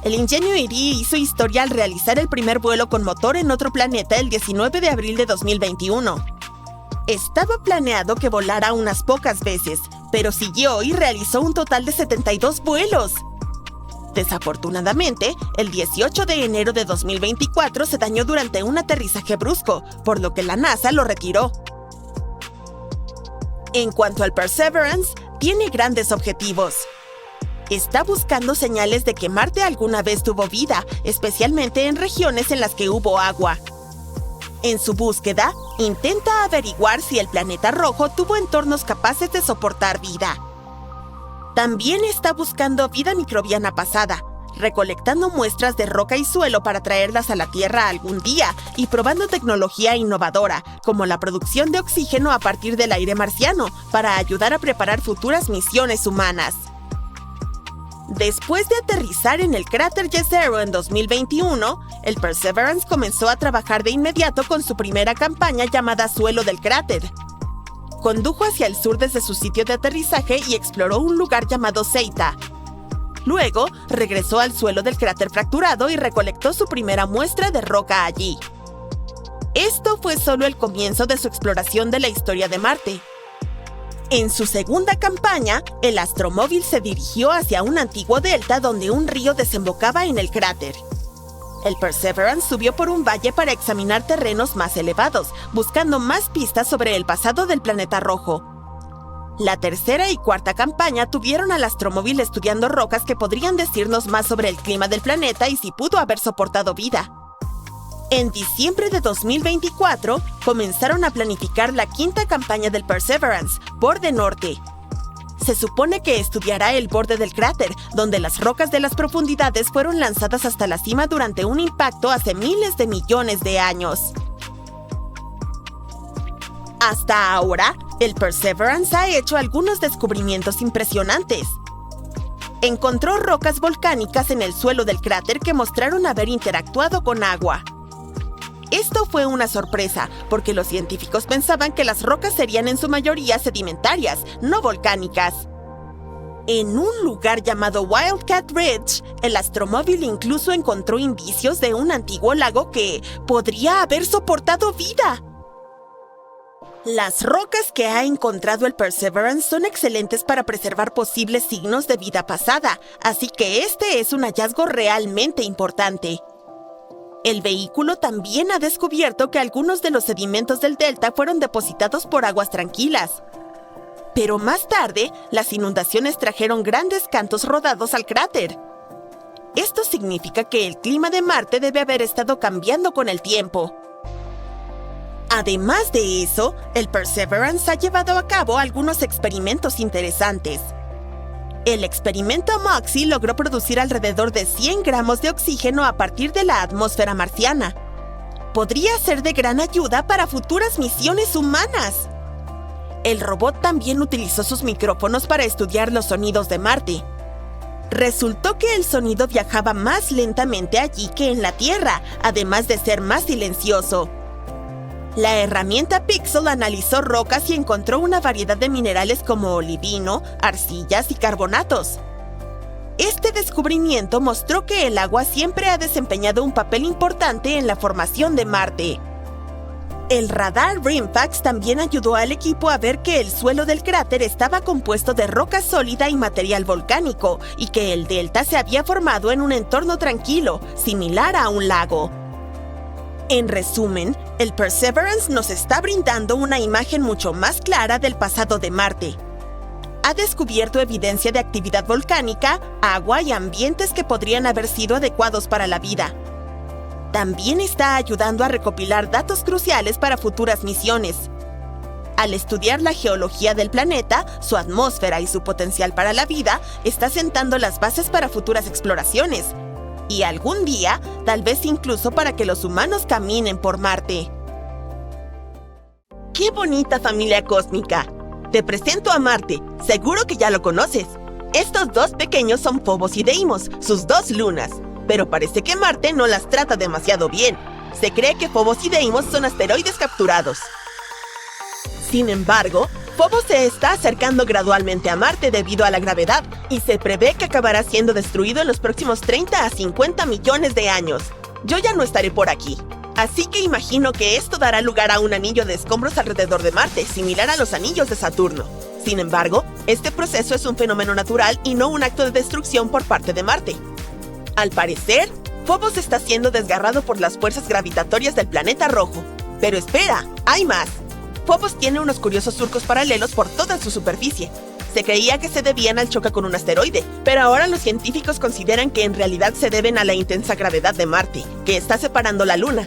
El Ingenuity hizo historia al realizar el primer vuelo con motor en otro planeta el 19 de abril de 2021. Estaba planeado que volara unas pocas veces, pero siguió y realizó un total de 72 vuelos. Desafortunadamente, el 18 de enero de 2024 se dañó durante un aterrizaje brusco, por lo que la NASA lo retiró. En cuanto al Perseverance, tiene grandes objetivos. Está buscando señales de que Marte alguna vez tuvo vida, especialmente en regiones en las que hubo agua. En su búsqueda, intenta averiguar si el planeta rojo tuvo entornos capaces de soportar vida. También está buscando vida microbiana pasada, recolectando muestras de roca y suelo para traerlas a la Tierra algún día y probando tecnología innovadora, como la producción de oxígeno a partir del aire marciano, para ayudar a preparar futuras misiones humanas. Después de aterrizar en el cráter Jezero en 2021, el Perseverance comenzó a trabajar de inmediato con su primera campaña llamada Suelo del Cráter. Condujo hacia el sur desde su sitio de aterrizaje y exploró un lugar llamado Zeita. Luego, regresó al suelo del cráter fracturado y recolectó su primera muestra de roca allí. Esto fue solo el comienzo de su exploración de la historia de Marte. En su segunda campaña, el astromóvil se dirigió hacia un antiguo delta donde un río desembocaba en el cráter. El Perseverance subió por un valle para examinar terrenos más elevados, buscando más pistas sobre el pasado del planeta rojo. La tercera y cuarta campaña tuvieron al astromóvil estudiando rocas que podrían decirnos más sobre el clima del planeta y si pudo haber soportado vida. En diciembre de 2024, comenzaron a planificar la quinta campaña del Perseverance, Borde Norte. Se supone que estudiará el borde del cráter, donde las rocas de las profundidades fueron lanzadas hasta la cima durante un impacto hace miles de millones de años. Hasta ahora, el Perseverance ha hecho algunos descubrimientos impresionantes. Encontró rocas volcánicas en el suelo del cráter que mostraron haber interactuado con agua. Esto fue una sorpresa, porque los científicos pensaban que las rocas serían en su mayoría sedimentarias, no volcánicas. En un lugar llamado Wildcat Ridge, el astromóvil incluso encontró indicios de un antiguo lago que podría haber soportado vida. Las rocas que ha encontrado el Perseverance son excelentes para preservar posibles signos de vida pasada, así que este es un hallazgo realmente importante. El vehículo también ha descubierto que algunos de los sedimentos del delta fueron depositados por aguas tranquilas. Pero más tarde, las inundaciones trajeron grandes cantos rodados al cráter. Esto significa que el clima de Marte debe haber estado cambiando con el tiempo. Además de eso, el Perseverance ha llevado a cabo algunos experimentos interesantes. El experimento MOXIE logró producir alrededor de 100 gramos de oxígeno a partir de la atmósfera marciana. Podría ser de gran ayuda para futuras misiones humanas. El robot también utilizó sus micrófonos para estudiar los sonidos de Marte. Resultó que el sonido viajaba más lentamente allí que en la Tierra, además de ser más silencioso. La herramienta Pixel analizó rocas y encontró una variedad de minerales como olivino, arcillas y carbonatos. Este descubrimiento mostró que el agua siempre ha desempeñado un papel importante en la formación de Marte. El radar RIMPAX también ayudó al equipo a ver que el suelo del cráter estaba compuesto de roca sólida y material volcánico, y que el delta se había formado en un entorno tranquilo, similar a un lago. En resumen, el Perseverance nos está brindando una imagen mucho más clara del pasado de Marte. Ha descubierto evidencia de actividad volcánica, agua y ambientes que podrían haber sido adecuados para la vida. También está ayudando a recopilar datos cruciales para futuras misiones. Al estudiar la geología del planeta, su atmósfera y su potencial para la vida, está sentando las bases para futuras exploraciones. Y algún día, tal vez incluso para que los humanos caminen por Marte. ¡Qué bonita familia cósmica! Te presento a Marte, seguro que ya lo conoces. Estos dos pequeños son Phobos y Deimos, sus dos lunas. Pero parece que Marte no las trata demasiado bien. Se cree que Phobos y Deimos son asteroides capturados. Sin embargo, Phobos se está acercando gradualmente a Marte debido a la gravedad, y se prevé que acabará siendo destruido en los próximos 30 a 50 millones de años. Yo ya no estaré por aquí, así que imagino que esto dará lugar a un anillo de escombros alrededor de Marte, similar a los anillos de Saturno. Sin embargo, este proceso es un fenómeno natural y no un acto de destrucción por parte de Marte. Al parecer, Phobos está siendo desgarrado por las fuerzas gravitatorias del planeta rojo. Pero espera, hay más. Phobos tiene unos curiosos surcos paralelos por toda su superficie. Se creía que se debían al choque con un asteroide, pero ahora los científicos consideran que en realidad se deben a la intensa gravedad de Marte, que está separando la Luna.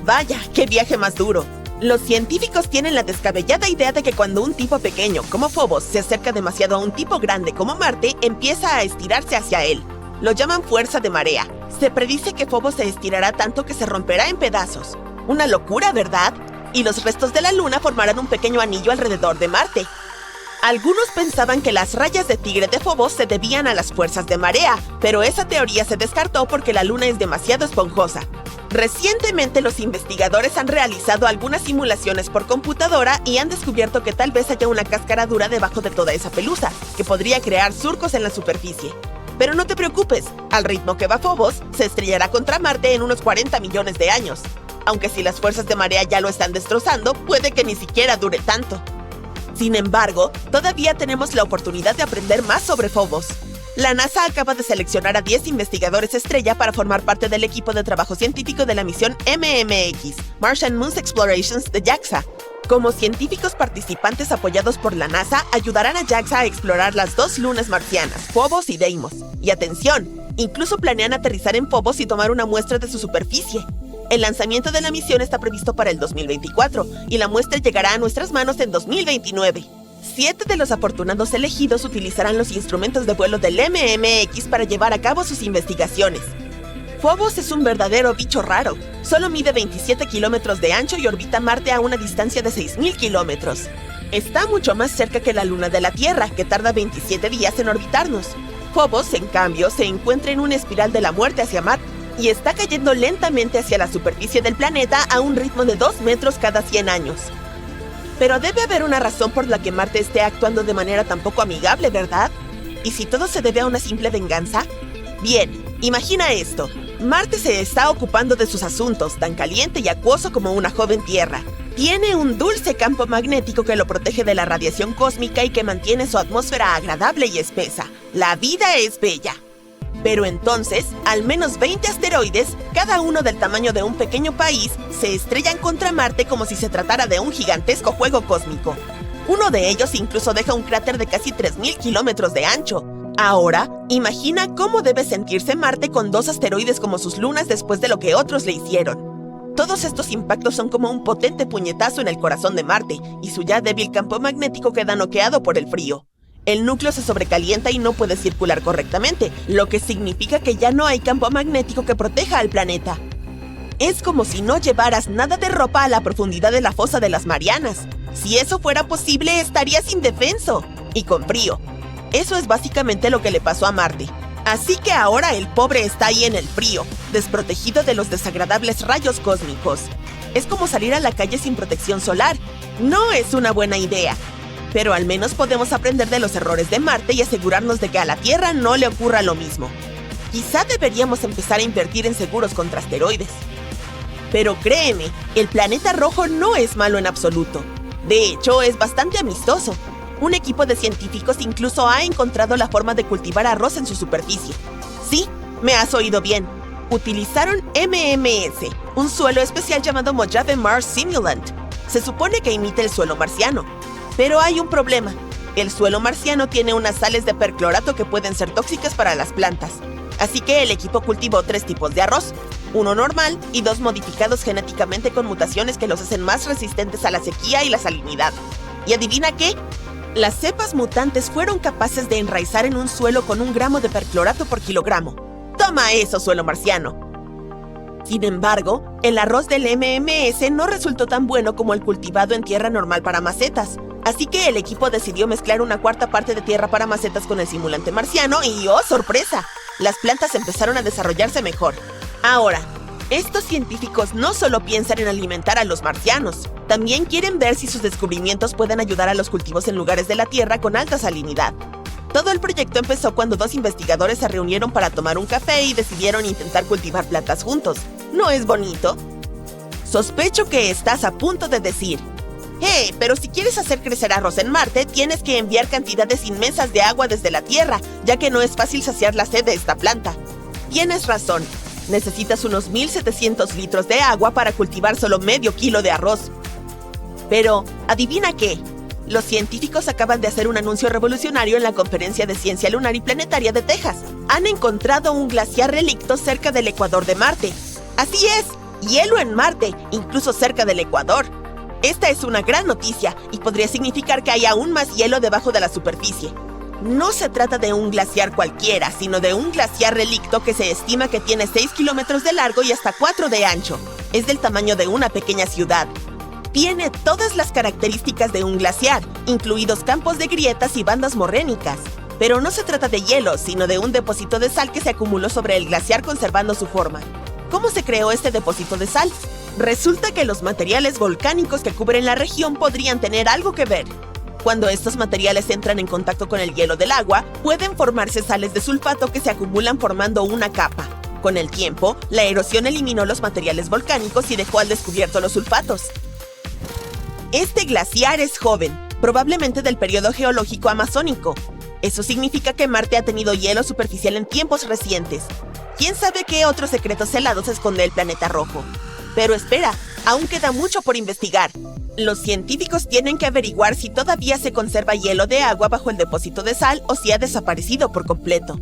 Vaya, qué viaje más duro. Los científicos tienen la descabellada idea de que cuando un tipo pequeño como Phobos se acerca demasiado a un tipo grande como Marte, empieza a estirarse hacia él. Lo llaman fuerza de marea. Se predice que Phobos se estirará tanto que se romperá en pedazos. Una locura, ¿verdad? Y los restos de la Luna formarán un pequeño anillo alrededor de Marte. Algunos pensaban que las rayas de tigre de Phobos se debían a las fuerzas de marea, pero esa teoría se descartó porque la Luna es demasiado esponjosa. Recientemente los investigadores han realizado algunas simulaciones por computadora y han descubierto que tal vez haya una cáscara dura debajo de toda esa pelusa, que podría crear surcos en la superficie. Pero no te preocupes, al ritmo que va Phobos, se estrellará contra Marte en unos 40 millones de años. Aunque si las fuerzas de marea ya lo están destrozando, puede que ni siquiera dure tanto. Sin embargo, todavía tenemos la oportunidad de aprender más sobre Phobos. La NASA acaba de seleccionar a 10 investigadores estrella para formar parte del equipo de trabajo científico de la misión MMX, Martian Moons Explorations de JAXA. Como científicos participantes apoyados por la NASA, ayudarán a JAXA a explorar las dos lunas marcianas, Phobos y Deimos. Y atención, incluso planean aterrizar en Phobos y tomar una muestra de su superficie. El lanzamiento de la misión está previsto para el 2024 y la muestra llegará a nuestras manos en 2029. 7 de los afortunados elegidos utilizarán los instrumentos de vuelo del MMX para llevar a cabo sus investigaciones. Phobos es un verdadero bicho raro. Solo mide 27 kilómetros de ancho y orbita Marte a una distancia de 6.000 kilómetros. Está mucho más cerca que la Luna de la Tierra, que tarda 27 días en orbitarnos. Phobos, en cambio, se encuentra en una espiral de la muerte hacia Marte y está cayendo lentamente hacia la superficie del planeta a un ritmo de 2 metros cada 100 años. Pero debe haber una razón por la que Marte esté actuando de manera tan poco amigable, ¿verdad? ¿Y si todo se debe a una simple venganza? Bien, imagina esto. Marte se está ocupando de sus asuntos, tan caliente y acuoso como una joven Tierra. Tiene un dulce campo magnético que lo protege de la radiación cósmica y que mantiene su atmósfera agradable y espesa. La vida es bella. Pero entonces, al menos 20 asteroides, cada uno del tamaño de un pequeño país, se estrellan contra Marte como si se tratara de un gigantesco juego cósmico. Uno de ellos incluso deja un cráter de casi 3.000 kilómetros de ancho. Ahora, imagina cómo debe sentirse Marte con 2 asteroides como sus lunas después de lo que otros le hicieron. Todos estos impactos son como un potente puñetazo en el corazón de Marte, y su ya débil campo magnético queda noqueado por el frío. El núcleo se sobrecalienta y no puede circular correctamente, lo que significa que ya no hay campo magnético que proteja al planeta. Es como si no llevaras nada de ropa a la profundidad de la fosa de las Marianas. Si eso fuera posible, estarías indefenso y con frío. Eso es básicamente lo que le pasó a Marte. Así que ahora el pobre está ahí en el frío, desprotegido de los desagradables rayos cósmicos. Es como salir a la calle sin protección solar. No es una buena idea. Pero al menos podemos aprender de los errores de Marte y asegurarnos de que a la Tierra no le ocurra lo mismo. Quizá deberíamos empezar a invertir en seguros contra asteroides. Pero créeme, el planeta rojo no es malo en absoluto. De hecho, es bastante amistoso. Un equipo de científicos incluso ha encontrado la forma de cultivar arroz en su superficie. Sí, me has oído bien. Utilizaron MMS, un suelo especial llamado Mojave Mars Simulant. Se supone que imita el suelo marciano. Pero hay un problema. El suelo marciano tiene unas sales de perclorato que pueden ser tóxicas para las plantas. Así que el equipo cultivó 3 tipos de arroz, uno normal y 2 modificados genéticamente con mutaciones que los hacen más resistentes a la sequía y la salinidad. ¿Y adivina qué? Las cepas mutantes fueron capaces de enraizar en un suelo con 1 gramo de perclorato por kilogramo. ¡Toma eso, suelo marciano! Sin embargo, el arroz del MMS no resultó tan bueno como el cultivado en tierra normal para macetas. Así que el equipo decidió mezclar 1/4 parte de tierra para macetas con el simulante marciano y ¡oh, sorpresa! Las plantas empezaron a desarrollarse mejor. Ahora, estos científicos no solo piensan en alimentar a los marcianos, también quieren ver si sus descubrimientos pueden ayudar a los cultivos en lugares de la Tierra con alta salinidad. Todo el proyecto empezó cuando 2 investigadores se reunieron para tomar un café y decidieron intentar cultivar plantas juntos. ¿No es bonito? Sospecho que estás a punto de decir: ¡hey! Pero si quieres hacer crecer arroz en Marte, tienes que enviar cantidades inmensas de agua desde la Tierra, ya que no es fácil saciar la sed de esta planta. Tienes razón. Necesitas unos 1,700 litros de agua para cultivar solo medio kilo de arroz. Pero, ¿adivina qué? Los científicos acaban de hacer un anuncio revolucionario en la Conferencia de Ciencia Lunar y Planetaria de Texas. Han encontrado un glaciar relicto cerca del ecuador de Marte. ¡Así es! Hielo en Marte, incluso cerca del ecuador. Esta es una gran noticia y podría significar que hay aún más hielo debajo de la superficie. No se trata de un glaciar cualquiera, sino de un glaciar relicto que se estima que tiene 6 kilómetros de largo y hasta 4 de ancho. Es del tamaño de una pequeña ciudad. Tiene todas las características de un glaciar, incluidos campos de grietas y bandas morrénicas. Pero no se trata de hielo, sino de un depósito de sal que se acumuló sobre el glaciar conservando su forma. ¿Cómo se creó este depósito de sal? Resulta que los materiales volcánicos que cubren la región podrían tener algo que ver. Cuando estos materiales entran en contacto con el hielo del agua, pueden formarse sales de sulfato que se acumulan formando una capa. Con el tiempo, la erosión eliminó los materiales volcánicos y dejó al descubierto los sulfatos. Este glaciar es joven, probablemente del periodo geológico amazónico. Eso significa que Marte ha tenido hielo superficial en tiempos recientes. ¿Quién sabe qué otros secretos helados esconde el planeta rojo? Pero espera, aún queda mucho por investigar. Los científicos tienen que averiguar si todavía se conserva hielo de agua bajo el depósito de sal o si ha desaparecido por completo.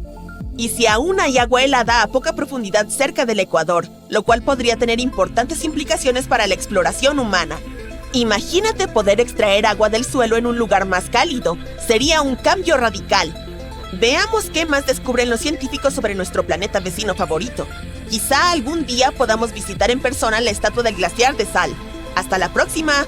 Y si aún hay agua helada a poca profundidad cerca del ecuador, lo cual podría tener importantes implicaciones para la exploración humana. Imagínate poder extraer agua del suelo en un lugar más cálido. Sería un cambio radical. Veamos qué más descubren los científicos sobre nuestro planeta vecino favorito. Quizá algún día podamos visitar en persona la estatua del glaciar de sal. ¡Hasta la próxima!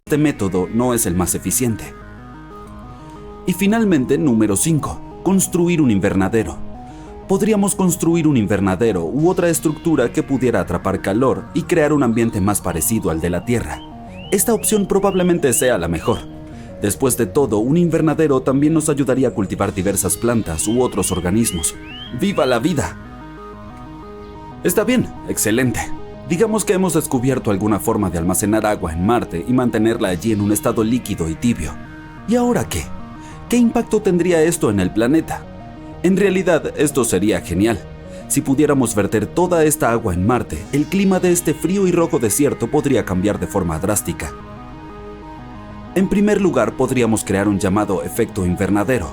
este método no es el más eficiente. Y finalmente, número 5. Construir un invernadero. Podríamos construir un invernadero u otra estructura que pudiera atrapar calor y crear un ambiente más parecido al de la Tierra. Esta opción probablemente sea la mejor. Después de todo, un invernadero también nos ayudaría a cultivar diversas plantas u otros organismos. ¡Viva la vida! Está bien, excelente. Digamos que hemos descubierto alguna forma de almacenar agua en Marte y mantenerla allí en un estado líquido y tibio. ¿Y ahora qué? ¿Qué impacto tendría esto en el planeta? En realidad, esto sería genial. Si pudiéramos verter toda esta agua en Marte, el clima de este frío y rojo desierto podría cambiar de forma drástica. En primer lugar, podríamos crear un llamado efecto invernadero.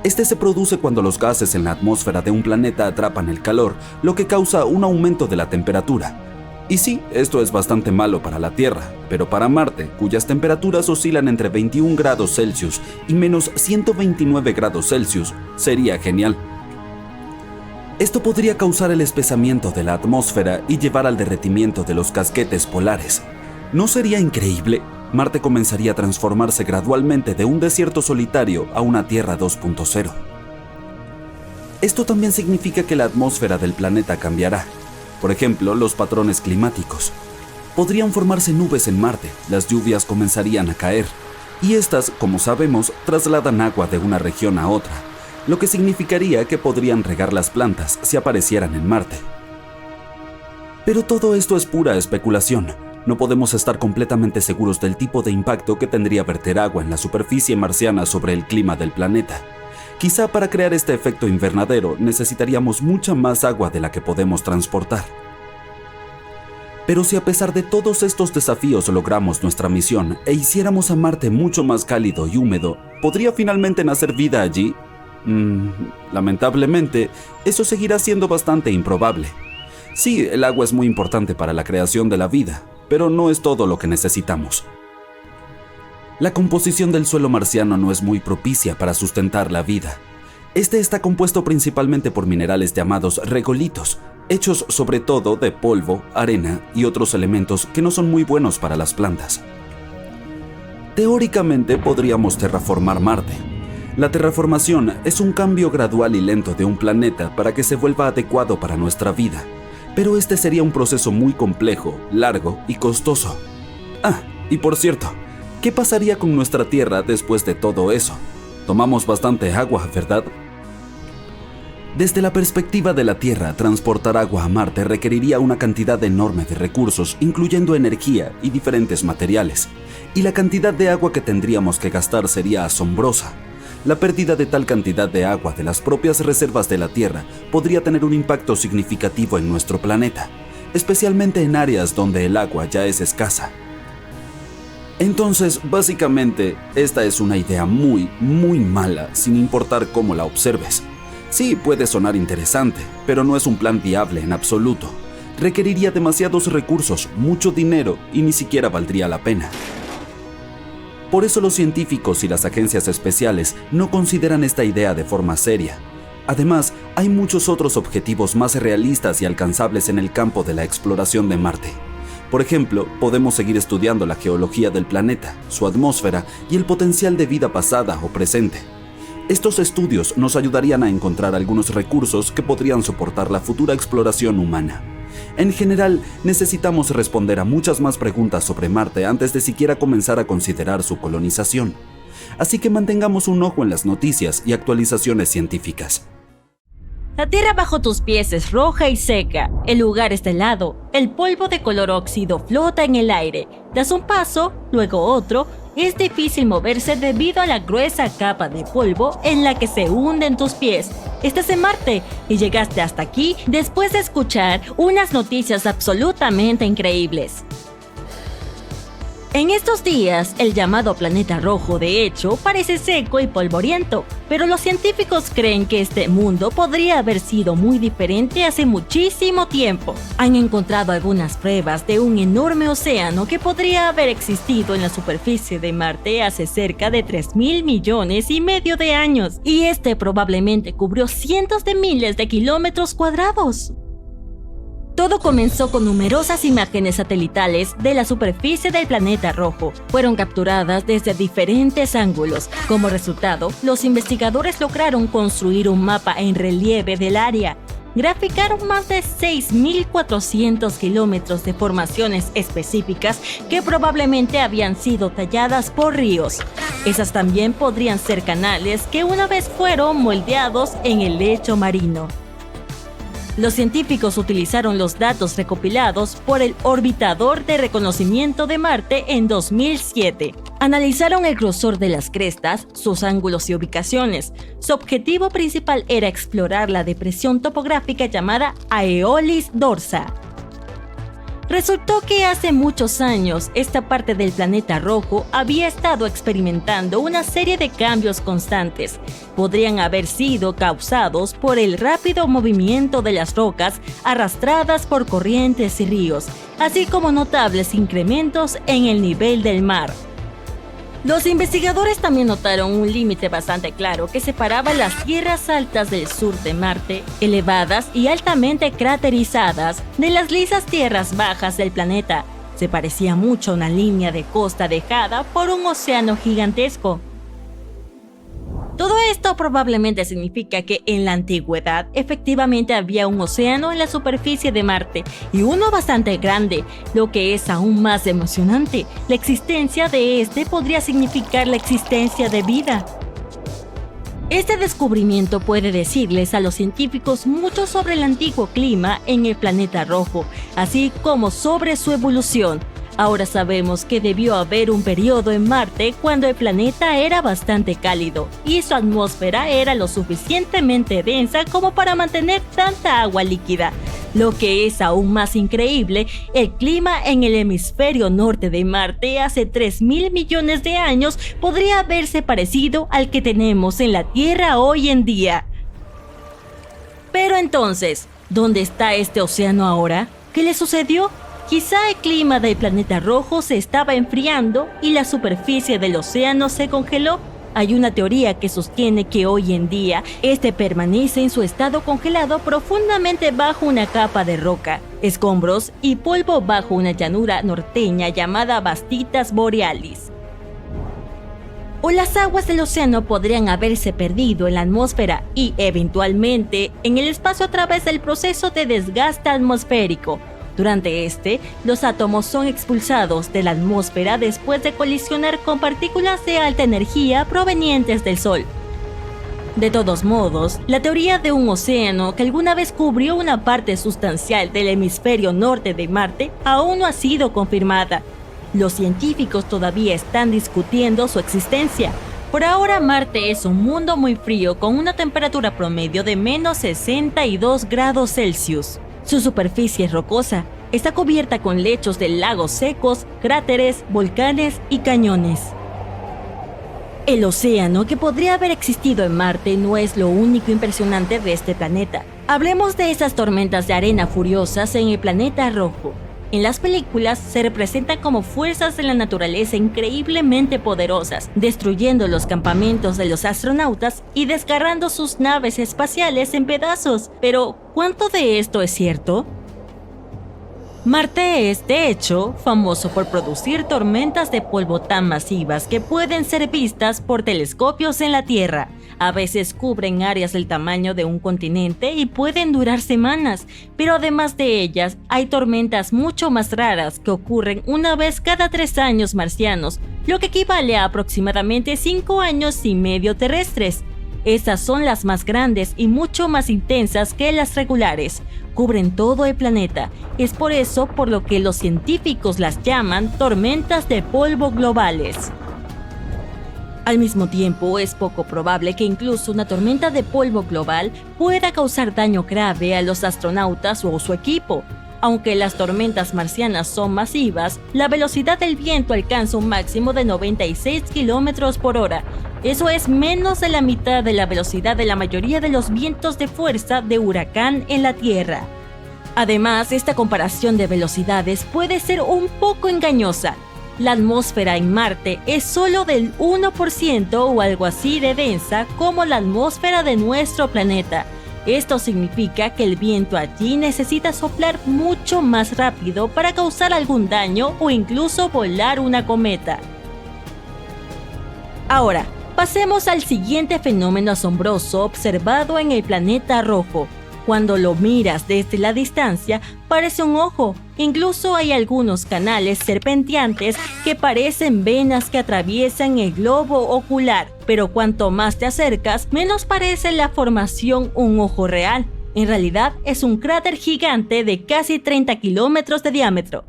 Este se produce cuando los gases en la atmósfera de un planeta atrapan el calor, lo que causa un aumento de la temperatura. Y sí, esto es bastante malo para la Tierra, pero para Marte, cuyas temperaturas oscilan entre 21 grados Celsius y menos 129 grados Celsius, sería genial. Esto podría causar el espesamiento de la atmósfera y llevar al derretimiento de los casquetes polares. ¿No sería increíble? Marte comenzaría a transformarse gradualmente de un desierto solitario a una Tierra 2.0. Esto también significa que la atmósfera del planeta cambiará. Por ejemplo, los patrones climáticos. Podrían formarse nubes en Marte, las lluvias comenzarían a caer, y estas, como sabemos, trasladan agua de una región a otra, lo que significaría que podrían regar las plantas si aparecieran en Marte. Pero todo esto es pura especulación. No podemos estar completamente seguros del tipo de impacto que tendría verter agua en la superficie marciana sobre el clima del planeta. Quizá para crear este efecto invernadero necesitaríamos mucha más agua de la que podemos transportar. Pero si a pesar de todos estos desafíos logramos nuestra misión e hiciéramos a Marte mucho más cálido y húmedo, ¿podría finalmente nacer vida allí? Lamentablemente, eso seguirá siendo bastante improbable. Sí, el agua es muy importante para la creación de la vida, pero no es todo lo que necesitamos. La composición del suelo marciano no es muy propicia para sustentar la vida. Este está compuesto principalmente por minerales llamados regolitos, hechos sobre todo de polvo, arena y otros elementos que no son muy buenos para las plantas. Teóricamente podríamos terraformar Marte. La terraformación es un cambio gradual y lento de un planeta para que se vuelva adecuado para nuestra vida, pero este sería un proceso muy complejo, largo y costoso. Y por cierto, ¿qué pasaría con nuestra Tierra después de todo eso? Tomamos bastante agua, ¿verdad? Desde la perspectiva de la Tierra, transportar agua a Marte requeriría una cantidad enorme de recursos, incluyendo energía y diferentes materiales. Y la cantidad de agua que tendríamos que gastar sería asombrosa. La pérdida de tal cantidad de agua de las propias reservas de la Tierra podría tener un impacto significativo en nuestro planeta, especialmente en áreas donde el agua ya es escasa. Entonces, básicamente, esta es una idea muy mala, sin importar cómo la observes. Sí, puede sonar interesante, pero no es un plan viable en absoluto. Requeriría demasiados recursos, mucho dinero y ni siquiera valdría la pena. Por eso los científicos y las agencias especiales no consideran esta idea de forma seria. Además, hay muchos otros objetivos más realistas y alcanzables en el campo de la exploración de Marte. Por ejemplo, podemos seguir estudiando la geología del planeta, su atmósfera y el potencial de vida pasada o presente. Estos estudios nos ayudarían a encontrar algunos recursos que podrían soportar la futura exploración humana. En general, necesitamos responder a muchas más preguntas sobre Marte antes de siquiera comenzar a considerar su colonización. Así que mantengamos un ojo en las noticias y actualizaciones científicas. La tierra bajo tus pies es roja y seca, el lugar está helado, el polvo de color óxido flota en el aire, das un paso, luego otro, es difícil moverse debido a la gruesa capa de polvo en la que se hunden tus pies. Estás en Marte y llegaste hasta aquí después de escuchar unas noticias absolutamente increíbles. En estos días, el llamado planeta rojo, de hecho, parece seco y polvoriento, pero los científicos creen que este mundo podría haber sido muy diferente hace muchísimo tiempo. Han encontrado algunas pruebas de un enorme océano que podría haber existido en la superficie de Marte hace cerca de 3.000 millones y medio de años, y este probablemente cubrió cientos de miles de kilómetros cuadrados. Todo comenzó con numerosas imágenes satelitales de la superficie del planeta rojo. Fueron capturadas desde diferentes ángulos. Como resultado, los investigadores lograron construir un mapa en relieve del área. Graficaron más de 6.400 kilómetros de formaciones específicas que probablemente habían sido talladas por ríos. Esas también podrían ser canales que una vez fueron moldeados en el lecho marino. Los científicos utilizaron los datos recopilados por el Orbitador de Reconocimiento de Marte en 2007. Analizaron el grosor de las crestas, sus ángulos y ubicaciones. Su objetivo principal era explorar la depresión topográfica llamada Aeolis Dorsa. Resultó que hace muchos años esta parte del planeta rojo había estado experimentando una serie de cambios constantes. Podrían haber sido causados por el rápido movimiento de las rocas arrastradas por corrientes y ríos, así como notables incrementos en el nivel del mar. Los investigadores también notaron un límite bastante claro que separaba las tierras altas del sur de Marte, elevadas y altamente craterizadas, de las lisas tierras bajas del planeta. Se parecía mucho a una línea de costa dejada por un océano gigantesco. Todo esto probablemente significa que en la antigüedad efectivamente había un océano en la superficie de Marte, y uno bastante grande. Lo que es aún más emocionante, la existencia de este podría significar la existencia de vida. Este descubrimiento puede decirles a los científicos mucho sobre el antiguo clima en el planeta rojo, así como sobre su evolución. Ahora sabemos que debió haber un periodo en Marte cuando el planeta era bastante cálido y su atmósfera era lo suficientemente densa como para mantener tanta agua líquida. Lo que es aún más increíble, el clima en el hemisferio norte de Marte hace 3.000 millones de años podría haberse parecido al que tenemos en la Tierra hoy en día. Pero entonces, ¿dónde está este océano ahora? ¿Qué le sucedió? Quizá el clima del planeta rojo se estaba enfriando y la superficie del océano se congeló. Hay una teoría que sostiene que hoy en día este permanece en su estado congelado profundamente bajo una capa de roca, escombros y polvo bajo una llanura norteña llamada Bastitas Borealis. O las aguas del océano podrían haberse perdido en la atmósfera y, eventualmente, en el espacio a través del proceso de desgaste atmosférico. Durante este, los átomos son expulsados de la atmósfera después de colisionar con partículas de alta energía provenientes del Sol. De todos modos, la teoría de un océano que alguna vez cubrió una parte sustancial del hemisferio norte de Marte aún no ha sido confirmada. Los científicos todavía están discutiendo su existencia. Por ahora, Marte es un mundo muy frío con una temperatura promedio de menos 62 grados Celsius. Su superficie es rocosa, está cubierta con lechos de lagos secos, cráteres, volcanes y cañones. El océano que podría haber existido en Marte no es lo único impresionante de este planeta. Hablemos de esas tormentas de arena furiosas en el planeta rojo. En las películas se representan como fuerzas de la naturaleza increíblemente poderosas, destruyendo los campamentos de los astronautas y desgarrando sus naves espaciales en pedazos. Pero, ¿cuánto de esto es cierto? Marte es, de hecho, famoso por producir tormentas de polvo tan masivas que pueden ser vistas por telescopios en la Tierra. A veces cubren áreas del tamaño de un continente y pueden durar semanas, pero además de ellas, hay tormentas mucho más raras que ocurren una vez cada 3 años marcianos, lo que equivale a aproximadamente 5 años y medio terrestres. Estas son las más grandes y mucho más intensas que las regulares. Cubren todo el planeta. Es por eso por lo que los científicos las llaman tormentas de polvo globales. Al mismo tiempo, es poco probable que incluso una tormenta de polvo global pueda causar daño grave a los astronautas o su equipo. Aunque las tormentas marcianas son masivas, la velocidad del viento alcanza un máximo de 96 km por hora. Eso es menos de la mitad de la velocidad de la mayoría de los vientos de fuerza de huracán en la Tierra. Además, esta comparación de velocidades puede ser un poco engañosa. La atmósfera en Marte es solo del 1% o algo así de densa como la atmósfera de nuestro planeta. Esto significa que el viento allí necesita soplar mucho más rápido para causar algún daño o incluso volar una cometa. Ahora, pasemos al siguiente fenómeno asombroso observado en el planeta rojo. Cuando lo miras desde la distancia, parece un ojo. Incluso hay algunos canales serpenteantes que parecen venas que atraviesan el globo ocular. Pero cuanto más te acercas, menos parece la formación un ojo real. En realidad, es un cráter gigante de casi 30 kilómetros de diámetro.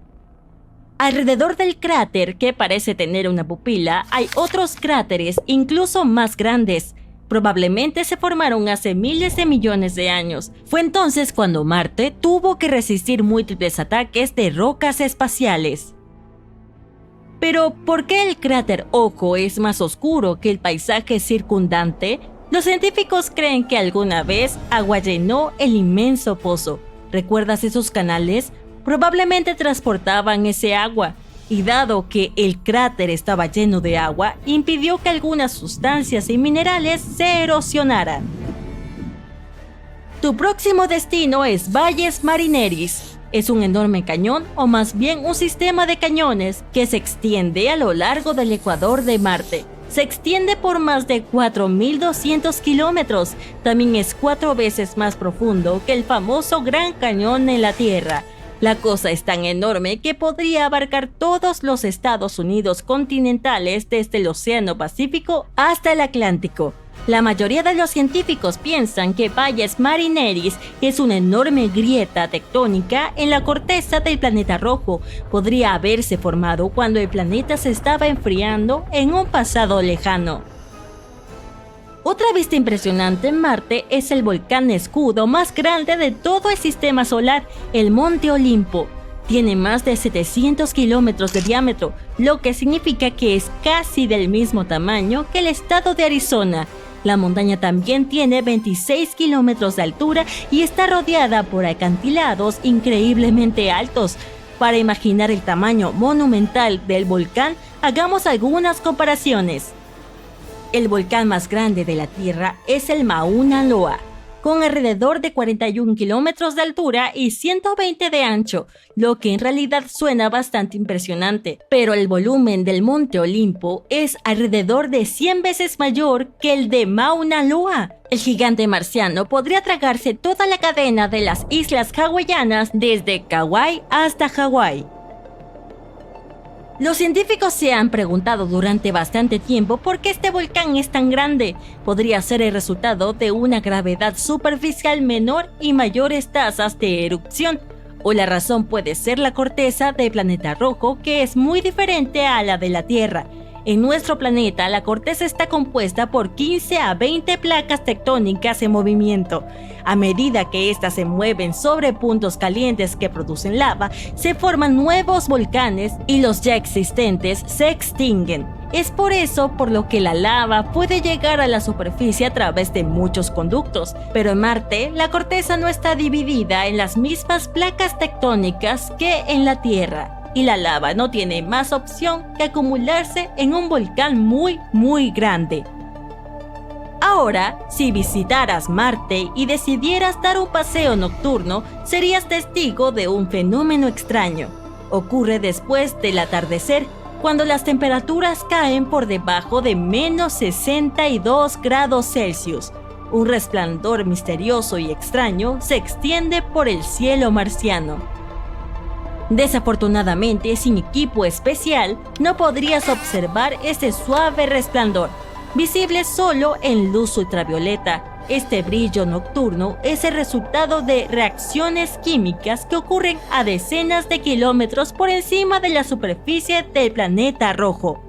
Alrededor del cráter, que parece tener una pupila, hay otros cráteres incluso más grandes. Probablemente se formaron hace miles de millones de años. Fue entonces cuando Marte tuvo que resistir múltiples ataques de rocas espaciales. Pero, ¿por qué el cráter Ojo es más oscuro que el paisaje circundante? Los científicos creen que alguna vez agua llenó el inmenso pozo. ¿Recuerdas esos canales? Probablemente transportaban ese agua. Y dado que el cráter estaba lleno de agua, impidió que algunas sustancias y minerales se erosionaran. Tu próximo destino es Valles Marineris. Es un enorme cañón, o más bien un sistema de cañones, que se extiende a lo largo del ecuador de Marte. Se extiende por más de 4.200 kilómetros. También es 4 veces más profundo que el famoso Gran Cañón en la Tierra. La cosa es tan enorme que podría abarcar todos los Estados Unidos continentales desde el Océano Pacífico hasta el Atlántico. La mayoría de los científicos piensan que Valles Marineris es una enorme grieta tectónica en la corteza del planeta rojo. Podría haberse formado cuando el planeta se estaba enfriando en un pasado lejano. Otra vista impresionante en Marte es el volcán escudo más grande de todo el sistema solar, el Monte Olimpo. Tiene más de 700 kilómetros de diámetro, lo que significa que es casi del mismo tamaño que el estado de Arizona. La montaña también tiene 26 kilómetros de altura y está rodeada por acantilados increíblemente altos. Para imaginar el tamaño monumental del volcán, hagamos algunas comparaciones. El volcán más grande de la Tierra es el Mauna Loa, con alrededor de 41 kilómetros de altura y 120 de ancho, lo que en realidad suena bastante impresionante. Pero el volumen del Monte Olimpo es alrededor de 100 veces mayor que el de Mauna Loa. El gigante marciano podría tragarse toda la cadena de las islas hawaianas desde Kauai hasta Hawái. Los científicos se han preguntado durante bastante tiempo por qué este volcán es tan grande. Podría ser el resultado de una gravedad superficial menor y mayores tasas de erupción. O la razón puede ser la corteza del planeta rojo, que es muy diferente a la de la Tierra. En nuestro planeta, la corteza está compuesta por 15 a 20 placas tectónicas en movimiento. A medida que éstas se mueven sobre puntos calientes que producen lava, se forman nuevos volcanes y los ya existentes se extinguen. Es por eso por lo que la lava puede llegar a la superficie a través de muchos conductos. Pero en Marte, la corteza no está dividida en las mismas placas tectónicas que en la Tierra. Y la lava no tiene más opción que acumularse en un volcán muy grande. Ahora, si visitaras Marte y decidieras dar un paseo nocturno, serías testigo de un fenómeno extraño. Ocurre después del atardecer, cuando las temperaturas caen por debajo de menos 62 grados Celsius. Un resplandor misterioso y extraño se extiende por el cielo marciano. Desafortunadamente, sin equipo especial, no podrías observar este suave resplandor, visible solo en luz ultravioleta. Este brillo nocturno es el resultado de reacciones químicas que ocurren a decenas de kilómetros por encima de la superficie del planeta rojo.